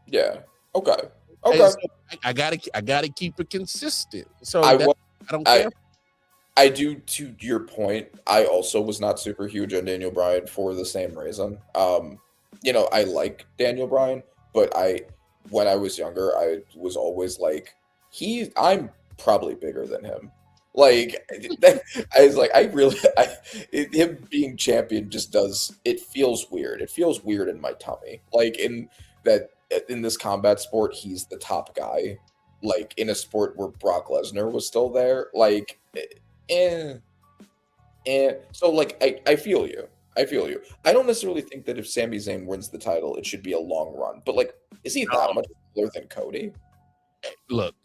Yeah. Okay. So I gotta keep it consistent. So I don't care. I do, to your point. I also was not super huge on Daniel Bryan for the same reason. I like Daniel Bryan, but when I was younger, I was always like, I'm probably bigger than him. Like, I was like, him being champion just it feels weird. It feels weird in my tummy. Like in this combat sport, he's the top guy. Like in a sport where Brock Lesnar was still there, like, So like, I feel you. I don't necessarily think that if Sami Zayn wins the title, it should be a long run. But like, is he that much cooler than Cody? Look,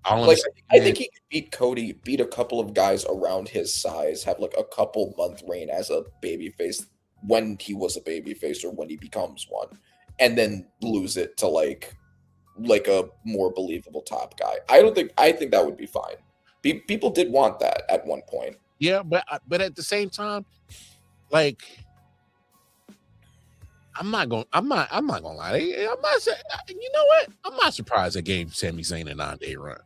Like, I think he could beat Cody, beat a couple of guys around his size, have like a couple month reign as a babyface when he was a babyface or when he becomes one, and then lose it to like a more believable top guy. I think that would be fine. People did want that at one point. Yeah, but at the same time, like, I'm not gonna lie. I'm not, you know what? I'm not surprised they gave Sami Zayn a 9-day run,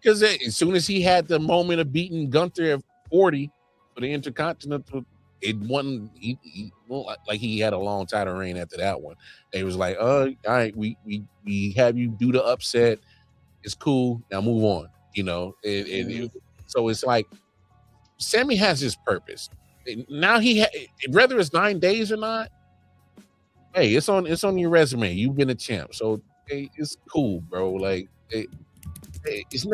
because as soon as he had the moment of beating Gunther at 40 for the Intercontinental, it wasn't like he had a long title reign after that one. They was like, all right, we have you do the upset. It's cool. Now move on. You know, so it's like Sammy has his purpose. Now whether it's 9 days or not, hey, it's on your resume. You've been a champ, so hey, it's cool, bro. Like it's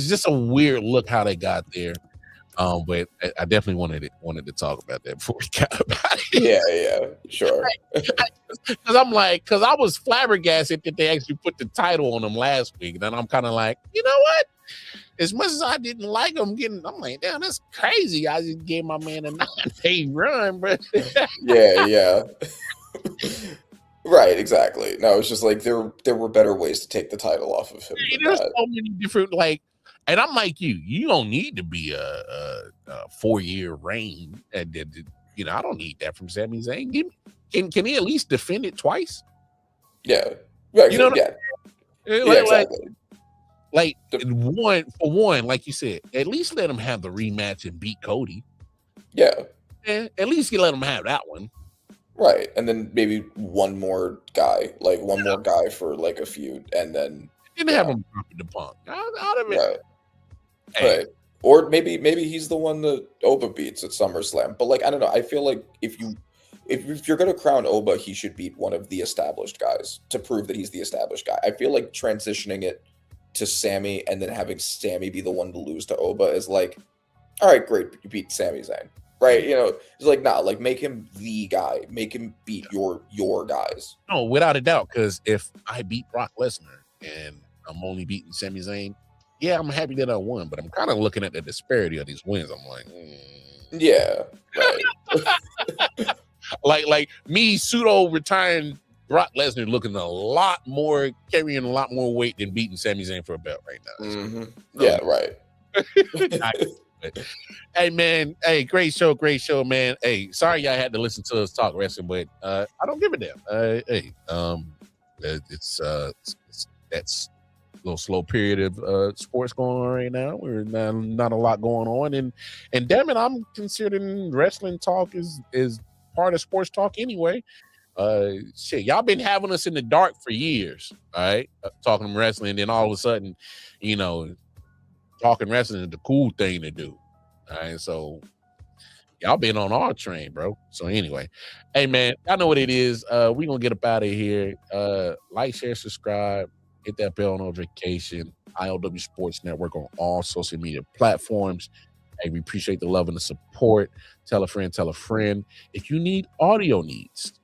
just a weird look how they got there. But I definitely wanted to talk about that before we got about it. Yeah, sure. Because I was flabbergasted that they actually put the title on him last week. And I'm kind of like, you know what? As much as I didn't like him I'm like, damn, that's crazy. I just gave my man a 9-day run, bro. Yeah. Right, exactly. No, it's just like there were better ways to take the title off of him. There's so many different, like, and I'm like you don't need to be a 4-year reign. You know, I don't need that from Sami Zayn. Can he at least defend it twice? Yeah. Right, you know yeah. Exactly. Like The- one, like you said, at least let him have the rematch and beat Cody. Yeah. Yeah, at least you let him have that one. Right. And then maybe one more guy for like a feud, and then Didn't have him dropping the Punk. Out of it. right. Hey, Right. Or maybe he's the one that Oba beats at SummerSlam. But like, I don't know. I feel like if you're gonna crown Oba, he should beat one of the established guys to prove that he's the established guy. I feel like transitioning it to Sammy and then having Sammy be the one to lose to Oba is like, all right, great, you beat Sami Zayn. Right? You know, it's like, nah, like make him the guy. Make him beat your guys. No, without a doubt, because if I beat Brock Lesnar and I'm only beating Sami Zayn, yeah, I'm happy that I won, but I'm kind of looking at the disparity of these wins. I'm like, Yeah. Right. like me pseudo retiring Brock Lesnar looking carrying a lot more weight than beating Sami Zayn for a belt right now. Mm-hmm. Yeah, right. Hey man, hey, great show, man. Hey, sorry y'all had to listen to us talk wrestling, but I don't give a damn. It's that's a little slow period of sports going on right now. We're not a lot going on, and damn it, I'm considering wrestling talk is part of sports talk anyway. Shit, y'all been having us in the dark for years, all right? Talking wrestling, and then all of a sudden, you know, talking wrestling is the cool thing to do. All right, so y'all been on our train, bro. So anyway, hey man, I know what it is. We gonna get up out of here. Like, share, subscribe, hit that bell notification. I.O.W Sports Network on all social media platforms. Hey, we appreciate the love and the support. Tell a friend. If you need audio needs,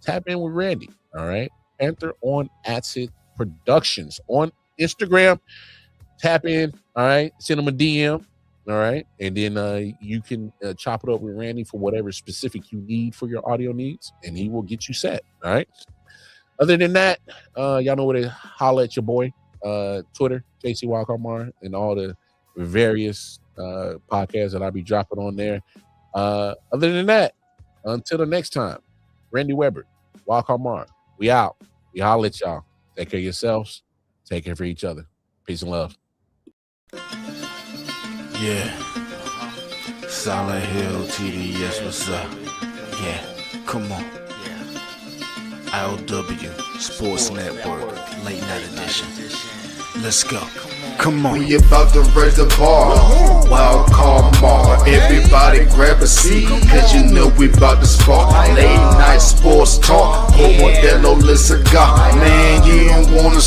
tap in with Randy. All right, enter on Acid Productions on Instagram. Tap in. All right, send him a DM. All right, and then you can chop it up with Randy for whatever specific you need for your audio needs, and he will get you set. All right. Other than that, y'all know where to holler at your boy. Twitter, JC Walkamar, and all the various podcasts that I'll be dropping on there. Other than that, until the next time, Randy Weber, Walkamar, we out. We holler at y'all. Take care of yourselves. Take care for each other. Peace and love. Yeah. Silent Hill TDS, what's up? Yeah, come on. I.O.W Sports Network, late night edition. Let's go. Come on. We about to raise the bar. Wild card mar. Everybody grab a seat, cause you know we about to spark. Late night sports talk. Como Modelo, let's cigar. Man, you don't wanna